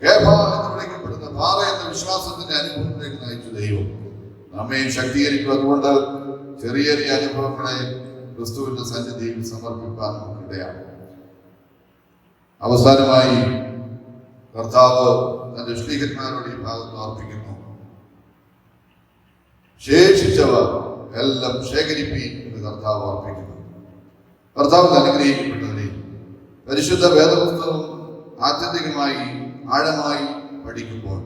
S2: കേഫ എന്ന് വിളിക്കപ്പെടുന്ന പാറ എന്ന വിശ്വാസത്തിന്റെ അനുഭവത്തിലേക്ക് നയിച്ച ദൈവം നമ്മയും ശക്തീകരിക്കും. അതുകൊണ്ട് ചെറിയ ചെറിയ അനുഭവങ്ങളെ ക്രിസ്തുവിന്റെ സന്നിധിയിൽ സമർപ്പിക്കാൻ നമുക്കിടയാണ്. അവസാനമായി കർത്താവ് തന്റെ ശ്ലീഹന്മാരോട് ഈ ഭാഗത്ത് അർപ്പിക്കുന്നു, ശേഷിച്ചവർ എല്ലാം ശേഖരിപ്പീൻ എന്ന് കർത്താവ് അർപ്പിക്കുന്നു. കർത്താവ് അനുഗ്രഹിക്കപ്പെട്ടവരെ, പരിശുദ്ധ വേദപുസ്തകം ആത്യന്തികമായി ആഴമായി പഠിക്കുമ്പോൾ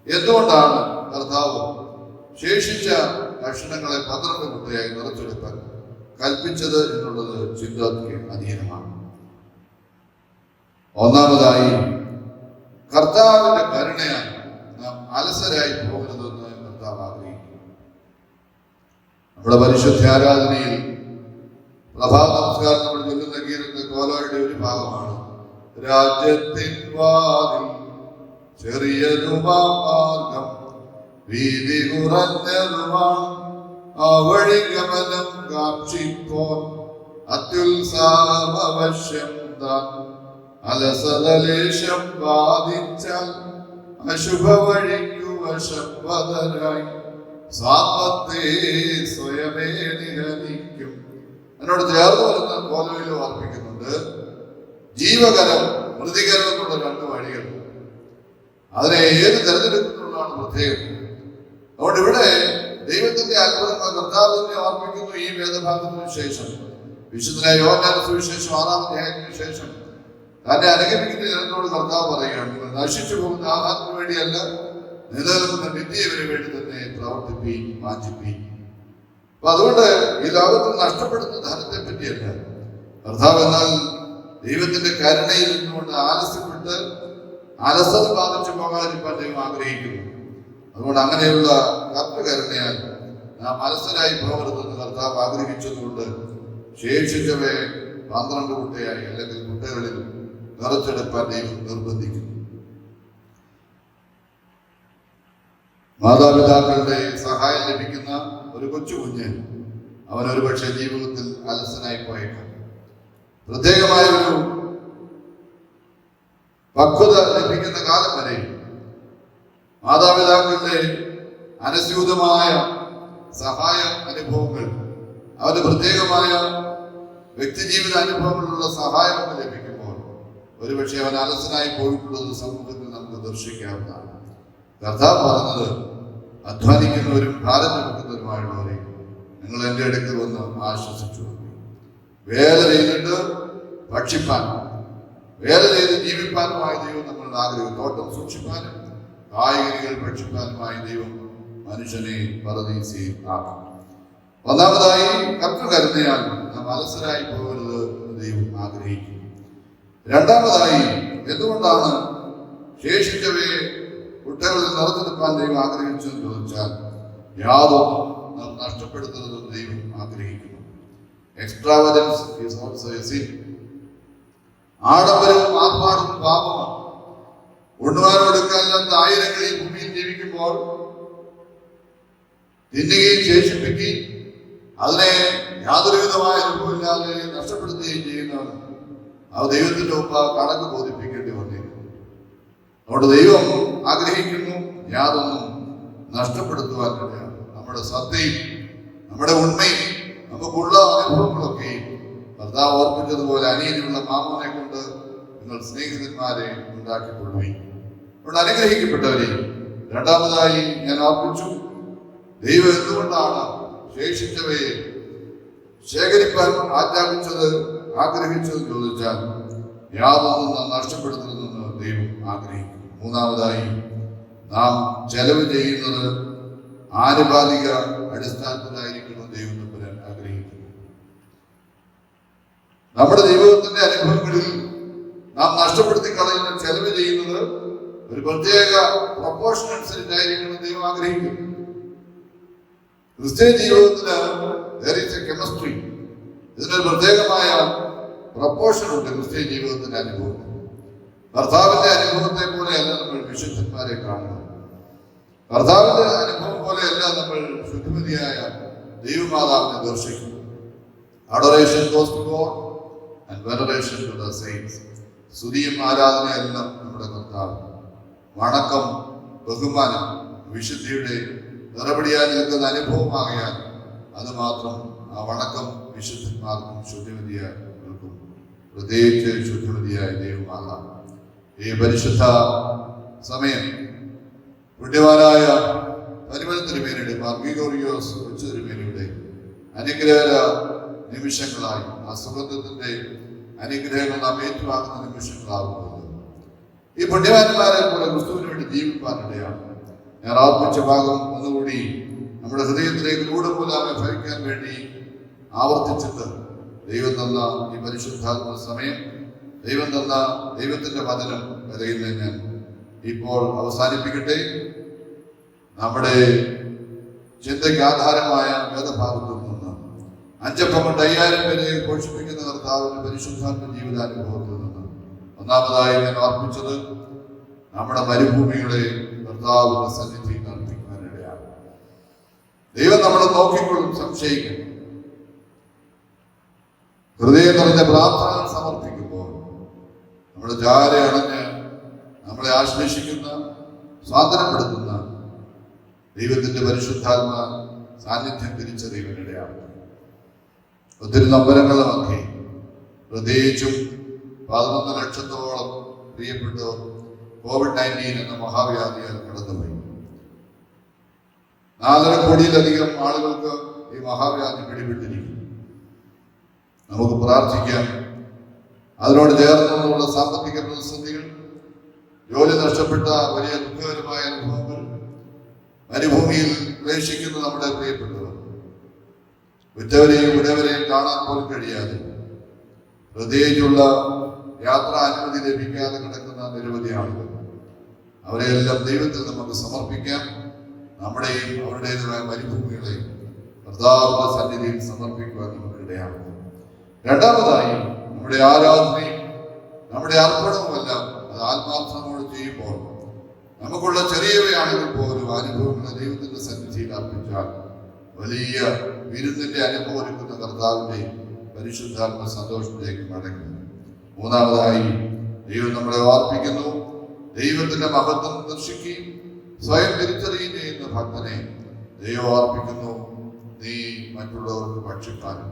S2: എന്തുകൊണ്ടാണ് കർത്താവ് ശേഷിച്ച ലക്ഷണങ്ങളെ 12 കുട്ടയായി നിറച്ചെടുക്കാൻ കൽപ്പിച്ചത് എന്നുള്ളത് ചിന്തയ്ക്ക് അധീനമാണ്. ഒന്നാമതായി, കർത്താവിന്റെ കരുണയാൽ നാം അലസരായി പോകരുതെന്ന് കർത്താവ് ആഗ്രഹിക്കുന്നു. നമ്മുടെ പരിശുദ്ധ ആരാധനയിൽ പ്രഭാത നമസ്കാരം നമ്മൾ ചൊല്ലുന്ന ഗീതത്തിന്റെ കോലോയുടെ ഒരു ഭാഗമാണ്, രാജ്യത്തിൻ വാതിൽ ചെറിയതുമാം മാർഗം വീതി കുറഞ്ഞതുമാണ്, ആ വഴി ഗമനം കാക്ഷിപ്പോൻ അത്യുത്സാഹവശ്യം താൻ, അലസലേശം ബാധിച്ചാൽ അശുഭ വഴിക്കു വശംവദരായി സാപത്തെ സ്വയമേ നിഹനിക്കും. എന്നോട് ചേർന്ന് വരുന്ന കോലോയിൽ ഓർപ്പിക്കുന്നുണ്ട്, ജീവകരം മൃതികരം എന്നുള്ള 2 വഴികൾ. അതിനെ ഏത് തെരഞ്ഞെടുക്കുന്നതാണ് പ്രത്യേകത. അതുകൊണ്ട് ഇവിടെ ദൈവത്തിന്റെ അത്ഭുതങ്ങൾ കർത്താവിനെ ഓർപ്പിക്കുന്നു. ഈ വേദഭാഗത്തിന് ശേഷം വിശുദ്ധനായ യോഹന്നാന്റെ സുവിശേഷം 6-ാം അധ്യായത്തിന് ശേഷം തന്നെ അനുഗമിക്കുന്ന ജനത്തോട് കർത്താവ് പറയുകയാണ്, നിങ്ങൾ നശിച്ചു പോകുന്ന ആഹാരത്തിന് വേണ്ടിയല്ല, നിലനിൽക്കുന്ന നിത്യവന് വേണ്ടി തന്നെ പ്രവർത്തിപ്പീൻ, വാഞ്ചിപ്പീൻ. അപ്പൊ അതുകൊണ്ട് ഈ ലോകത്തിൽ നഷ്ടപ്പെടുന്ന ധനത്തെ പറ്റിയല്ല കർത്താവ്, എന്നാൽ ദൈവത്തിന്റെ കരുണയിൽ നിന്നുകൊണ്ട് ആലസ്യപ്പെട്ട് അലസത ബാധിച്ചു പോകാതിരിക്കാൻ ദൈവം ആഗ്രഹിക്കുന്നു. അതുകൊണ്ട് അങ്ങനെയുള്ള കർത്തകരുണയാൽ നാം അലസരായി പോകരുതെന്ന് കർത്താവ് ആഗ്രഹിച്ചതുകൊണ്ട് ശേഷിച്ചവയെ 12 കുട്ടയായി അല്ലെങ്കിൽ കുട്ടകളിൽ നിറച്ചെടുക്കാൻ ദൈവം നിർബന്ധിക്കുന്നു. മാതാപിതാക്കളുടെ സഹായം ലഭിക്കുന്ന ഒരു കൊച്ചു കുഞ്ഞ് അവനൊരു പക്ഷേ ജീവിതത്തിൽ അലസനായി പോയേക്കാം. പ്രത്യേകമായ ഒരു പക്വത ലഭിക്കുന്ന കാലം വരെ മാതാപിതാക്കളുടെ അനസ്യൂതമായ സഹായ അനുഭവങ്ങൾ, അവന്റെ പ്രത്യേകമായ വ്യക്തിജീവിത അനുഭവങ്ങളിലുള്ള സഹായമൊക്കെ ലഭിക്കുമ്പോൾ ഒരുപക്ഷെ അവൻ അലസനായി പോയിട്ടുള്ളത് സമൂഹത്തിൽ നമുക്ക് ദർശിക്കാവുന്നതാണ്. കർത്താവ് പറഞ്ഞത്, അധ്വാനിക്കുന്നവരും ഭാരം ചുമക്കുന്നവരുമായുള്ളവരെ നിങ്ങൾ എൻ്റെ അടുക്കൽ വന്ന് ആശ്വസിച്ചു. വേല ചെയ്തിട്ട് ഭക്ഷിപ്പാൻ, വേല ചെയ്ത് ജീവിപ്പാനുമായ ദൈവം നമ്മളുടെ ആഗ്രഹം, തോട്ടം സൂക്ഷിപ്പാനും കായികനികൾ ഭക്ഷിപ്പാനുമായ ദൈവം മനുഷ്യനെ പരദീസയിൽ ആക്കും. ഒന്നാമതായി കർത്തൃകരുണയാൽ നാം അലസരായി പോകരുത് എന്ന് ദൈവം ആഗ്രഹിക്കുന്നു. രണ്ടാമതായി, എന്തുകൊണ്ടാണ് ശേഷിച്ചവയെ കുട്ടകളിൽ നിറഞ്ഞെടുക്കാൻ ദൈവം ആഗ്രഹിച്ചെന്ന് ചോദിച്ചാൽ യാതൊന്നും നാം നഷ്ടപ്പെടുത്തരുതെന്ന് ദൈവം ആഗ്രഹിക്കുന്നു. എക്സ്ട്രാവജൻസ് ഈസ് ഓൾസോ എ സിൻ. ആഡംബരവും ആർഭാടവും പാപമാണ്. ഉണ്ണുവാനോടുക്കാനില്ലാത്ത ആയിരങ്ങൾ ഈ ഭൂമിയിൽ ജീവിക്കുമ്പോൾ തിന്നുകയും ശേഷിപ്പിക്കുകയും അതിനെ യാതൊരുവിധമായ അനുഭവമില്ലാതെ നഷ്ടപ്പെടുത്തുകയും ചെയ്യുന്നവൻ ആ ദൈവത്തിന്റെ മുമ്പ് കണക്ക് ബോധിപ്പിക്കേണ്ടി വന്നിരിക്കുന്നു. അവിടെ ദൈവം ആഗ്രഹിക്കുന്നു യാതൊന്നും നഷ്ടപ്പെടുത്തുവാൻ കഴിയാണ്. നമ്മുടെ സത്യയും നമ്മുടെ ഉണ്മയും നമുക്കുള്ള അനുഭവങ്ങളൊക്കെയും കർത്താവ് ഓർപ്പിച്ചതുപോലെ അനിയനുള്ള മാമോനെ കൊണ്ട് നിങ്ങൾ സ്നേഹിതന്മാരെ ഉണ്ടാക്കിക്കൊള്ളുകയും അവിടെ അനുഗ്രഹിക്കപ്പെട്ടവരെ. രണ്ടാമതായി ഞാൻ ഓർപ്പിച്ചു, ദൈവം എന്തുകൊണ്ടാണ് ശേഷിച്ചവയെ ശേഖരിപ്പാൻ ആഗ്രഹിച്ചത് ചോദിച്ചാൽ യാതൊന്നും നഷ്ടപ്പെടുത്തരുതെന്ന് ദൈവം ആഗ്രഹിക്കും. മൂന്നാമതായി നാം ചെലവ് ചെയ്യുന്നത് ആനുപാതിക അടിസ്ഥാനത്തിലായിരിക്കണം ദൈവം തമ്പുരാൻ ആഗ്രഹിക്കുന്നു. നമ്മുടെ ജീവിതത്തിന്റെ അനുഭവങ്ങളിൽ നാം നഷ്ടപ്പെടുത്തി കളയുന്ന ചെലവ് ചെയ്യുന്നത് ഒരു പ്രത്യേക പ്രൊപ്പോർഷൻ അനുസരിച്ചായിരിക്കണം ദൈവം ആഗ്രഹിക്കുന്നു. ക്രിസ്ത്യൻ ജീവിതത്തിന് കെമിസ്ട്രി, ഇതിനൊരു പ്രത്യേകമായ പ്രൊപ്പോർഷൻ ഉണ്ട്. ക്രിസ്ത്യൻ ജീവിതത്തിന്റെ അനുഭവം കർത്താവിന്റെ അനുഭവത്തെ പോലെയല്ല നമ്മൾ വിശുദ്ധന്മാരെ കാണുന്നത്. കർത്താവിന്റെ അനുഭവം പോലെയല്ല നമ്മൾ ശുദ്ധിമതിയായ ദൈവമാതാവിനെ ദർശിക്കുന്നത്. Adoration goes to God and veneration to the saints. സ്തുതിയും ആരാധനയെല്ലാം നമ്മുടെ കർത്താവ്. വണക്കം, ബഹുമാനം വിശുദ്ധിയുടെ നിറപടിയായി നിൽക്കുന്ന അനുഭവമാകയാൽ അത് മാത്രം ആ വണക്കം വിശുദ്ധന്മാർക്കും ശുദ്ധിമതിയായി നിൽക്കും. പ്രത്യേകിച്ച് ശുദ്ധിമതിയായ ദൈവമാതാവ്. ഈ പരിശുദ്ധ സമയം പുണ്യവാനായ പരിമല തിരുമേനിയുടെ മാർഗീഗോറിയോസ് കൊച്ചു തിരുമേനിയുടെ അനുഗ്രഹ നിമിഷങ്ങളായി ആ സുഗന്ധത്തിന്റെ അനുഗ്രഹങ്ങൾ നാം ഏറ്റുവാങ്ങുന്ന നിമിഷങ്ങളാകുന്നത് ഈ പുണ്യവാന്മാരെ പോലെ ക്രിസ്തുവിന് വേണ്ടി ജീവിപ്പാനിടയാണ്. ഞാൻ ആർപ്പിച്ച ഭാഗം ഒന്നുകൂടി നമ്മുടെ ഹൃദയത്തിലേക്ക് രൂഢമൂലമെ ഭരിക്കാൻ വേണ്ടി ആവർത്തിച്ചിട്ട് ദൈവം തന്ന ഈ പരിശുദ്ധാത്മ സമയം, ദൈവം തന്ന ദൈവത്തിന്റെ വചനം വരയുന്ന ഞാൻ ഇപ്പോൾ അവസാനിപ്പിക്കട്ടെ. നമ്മുടെ ചിന്തയ്ക്ക് ആധാരമായ വേദഭാഗത്തിൽ നിന്ന് 5 കൊണ്ട് 5000 പേരെ പോഷിപ്പിക്കുന്ന കർത്താവിന്റെ പരിശുദ്ധാത്മ ജീവിതാനുഭവത്തിൽ നിന്ന് ഒന്നാമതായി ഞാൻ ഓർപ്പിച്ചത് നമ്മുടെ മരുഭൂമികളെ കർത്താവിന്റെ സന്നിധിയിൽ അർപ്പിക്കുവാനിടയാണ്. ദൈവം നമ്മളെ നോക്കിക്കൊള്ളും, സംശയിക്കും. ഹൃദയം നിറഞ്ഞ പ്രാർത്ഥനകൾ സമർപ്പിക്കുമ്പോൾ നമ്മുടെ ജാര അണഞ്ഞ് നമ്മളെ ആശ്ലേഷിക്കുന്ന, സ്വാതന്ത്ര്യപ്പെടുത്തുന്ന ദൈവത്തിന്റെ പരിശുദ്ധാത്മ സാന്നിധ്യം തിരിച്ചറിയുവാനിടയാണ്. ഒത്തിരി നമ്പരങ്ങളുമൊക്കെ പ്രത്യേകിച്ചും 11 ലക്ഷത്തോളം പ്രിയപ്പെട്ടവർ COVID-19 എന്ന മഹാവ്യാധിയാൽ കടന്നുപോയി. 4.5 കോടിയിലധികം ആളുകൾക്ക് ഈ മഹാവ്യാധി പിടിപെട്ടിരിക്കുന്നു. നമുക്ക് പ്രാർത്ഥിക്കാം. അതിനോട് ചേർന്നുള്ള സാമ്പത്തിക പ്രതിസന്ധികൾ, ജോലി നഷ്ടപ്പെട്ട വലിയ ദുഃഖകരമായ അനുഭവങ്ങൾ, മരുഭൂമിയിൽ ക്ലേശിക്കുന്ന നമ്മുടെ പ്രിയപ്പെട്ടവർ, ഉറ്റവരെയും ഉടവരെയും കാണാൻ പോലും കഴിയാതെ, പ്രത്യേകിച്ചുള്ള യാത്രാ അനുമതി ലഭിക്കാതെ കിടക്കുന്ന നിരവധി ആളുകൾ, അവരെയെല്ലാം ദൈവത്തിൽ നമുക്ക് സമർപ്പിക്കാം. നമ്മുടെയും അവരുടേതായ മരുഭൂമികളെ കർത്താവിന്റെ സന്നിധിയിൽ സമർപ്പിക്കുവാൻ നമുക്കിടയാണ്. രണ്ടാമതായി നമ്മുടെ ആരാധനയും നമ്മുടെ അർപ്പണവുമെല്ലാം അത് ആത്മാർത്ഥമോട് ചെയ്യുമ്പോൾ നമുക്കുള്ള ചെറിയവയാണെങ്കിൽ പോലും അനുഭവങ്ങളെ ദൈവത്തിന്റെ സന്നിധിയിൽ അർപ്പിച്ചാൽ വലിയ വിരുന്നിന്റെ അനുഭവം ഒരുക്കുന്ന കർത്താവിന്റെ പരിശുദ്ധാത്മ സന്തോഷത്തിലേക്ക് മടങ്ങുന്നു. മൂന്നാമതായി ദൈവം നമ്മളെ ഓർപ്പിക്കുന്നു, ദൈവത്തിന്റെ മഹത്വം ദർശിക്കുകയും സ്വയം തിരിച്ചറിയുകയും ചെയ്യുന്ന ഭക്തനെ ദൈവം ഓർപ്പിക്കുന്നു, നീ മറ്റുള്ളവർക്ക് ഭക്ഷിക്കാനും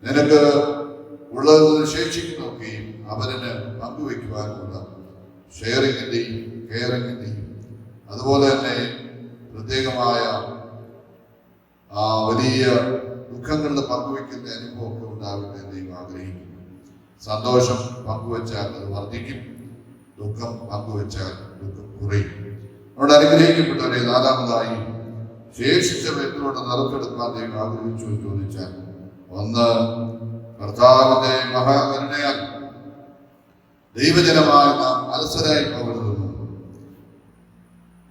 S2: നിനക്ക് ഉള്ളത് ശേഷിക്കുന്നൊക്കെയും അവരിന് പങ്കുവയ്ക്കുവാനുള്ള ഷെയറിങ്ങിന്റെയും കെയറിങ്ങിന്റെയും അതുപോലെ തന്നെ പ്രത്യേകമായ വലിയ ദുഃഖങ്ങളുടെ പങ്കുവയ്ക്കുന്ന അനുഭവമൊക്കെ ഉണ്ടാകട്ടെ ദൈവം ആഗ്രഹിക്കുന്നു. സന്തോഷം പങ്കുവച്ചാൽ അത് വർദ്ധിക്കും, ദുഃഖം പങ്കുവച്ചാൽ ദുഃഖം കുറയും. അവിടെ അനുഗ്രഹിക്കപ്പെട്ടവരെ നാലാമതായി ശേഷിച്ച വ്യക്തികളുടെ നറുക്കെടുക്കാൻ ദൈവം ആഗ്രഹിച്ചു എന്ന് ചോദിച്ചാൽ, ഒന്ന്, കർത്താവിന്റെ മഹാകരുണയാൽ ദൈവജനമായി നാം അലസരായി പോകരുതെന്നും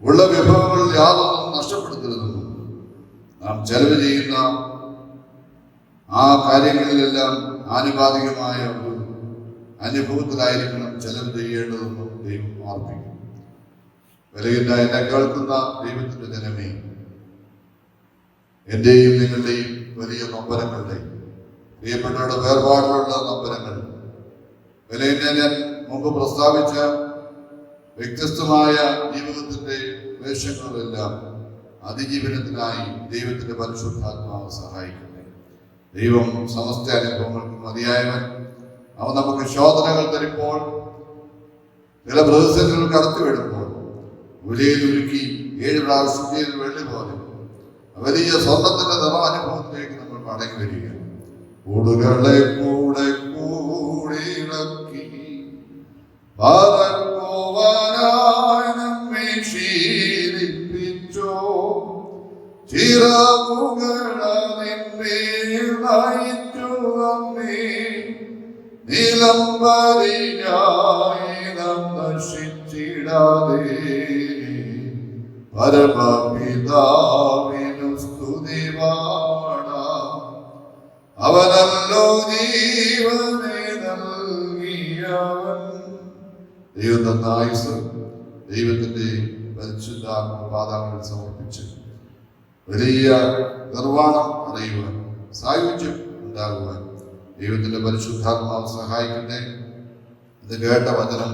S2: ഉള്ള വിഭവങ്ങളിൽ യാതൊന്നും നഷ്ടപ്പെടുത്തരുതെന്നും നാം ചെലവ് ചെയ്യുന്ന ആ കാര്യങ്ങളിലെല്ലാം ആനുപാതികമായ ഒരു അനുഭവത്തിലായിരിക്കണം ചെലവ് ചെയ്യേണ്ടതെന്നും ദൈവം ഓർപ്പിക്കും. വിലയില്ല എന്നെ കേൾക്കുന്ന ദൈവത്തിന്റെ ജനമേ, എന്റെയും നിങ്ങളുടെയും വലിയ നൊമ്പരങ്ങളുടെയും പ്രിയപ്പെട്ടവരുടെ വേർപാടിലുള്ള നൊമ്പരങ്ങൾ, വിലയില്ല ഞാൻ മുമ്പ് പ്രസ്താവിച്ച വ്യത്യസ്തമായ ജീവിതത്തിന്റെ വേഷങ്ങളെല്ലാം അതിജീവനത്തിനായി ദൈവത്തിന്റെ പരിശുദ്ധാത്മാവ് സഹായിക്കട്ടെ. ദൈവം സമസ്ത അനുഭവങ്ങൾക്ക് മതിയായവൻ. അവൻ നമുക്ക് ശോധനകൾ തരുമ്പോൾ, ചില പ്രതിസന്ധികൾ കടത്തി വിടുമ്പോൾ, ഉലയിലൊരുക്കി 7 പ്രാവശ്യം വെള്ളി പോലെ വലിയ സ്വർണത്തിന്റെ നിറാനുഭവത്തിലേക്ക് നമ്മൾ മടങ്ങി വരികയാണ്. കൂടുകളെ കൂടെ കൂടിളക്കി പറക്കുവാനായി നമ്മെ ശീലിപ്പിച്ചോ, ചിറകുകളതിന്മേൽ നയിച്ചു നമ്മെ, നിലംബരിയായി നാം നശിച്ചിടാതെ പരമപിതാവിനു സ്തുതി പാടാം. അവനല്ലോ ജീവനെ നൽകിയവൻ. ദൈവം തന്ന ആയുസ്സ് ദൈവത്തിന്റെ പരിശുദ്ധാത്മ പാദങ്ങളിൽ സമർപ്പിച്ച് വലിയ നിർവ്വാണം അറിയുവാൻ, സായുജ്യം ഉണ്ടാകുവാൻ ദൈവത്തിന്റെ പരിശുദ്ധാത്മാവ് സഹായിക്കട്ടെ. ഇത് കേട്ട വചനം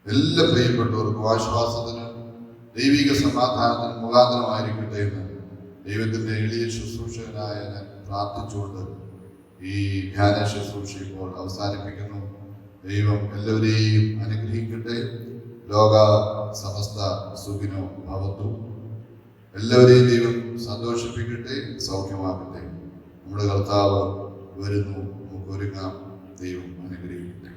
S2: എല്ലാ പ്രിയപ്പെട്ടവർക്കും ആശ്വാസത്തിനും ദൈവിക സമാധാനത്തിനും മുഖാന്തരമായിരിക്കട്ടെ എന്ന് ദൈവത്തിന്റെ എളിയ ശുശ്രൂഷകനായ ഞാൻ പ്രാർത്ഥിച്ചുകൊണ്ട് ഈ ധ്യാന ശുശ്രൂഷ ഇപ്പോൾ അവസാനിപ്പിക്കുന്നു. ദൈവം എല്ലാവരെയും അനുഗ്രഹിക്കട്ടെ. ലോക സമസ്ത സുഖിനോ ഭവതു. എല്ലാവരെയും ദൈവം സന്തോഷിപ്പിക്കട്ടെ, സൗഖ്യമാക്കട്ടെ. നമ്മുടെ കർത്താവ് വരുന്നു, നമുക്ക് ഒരുങ്ങാം. ദൈവം അനുഗ്രഹിക്കട്ടെ.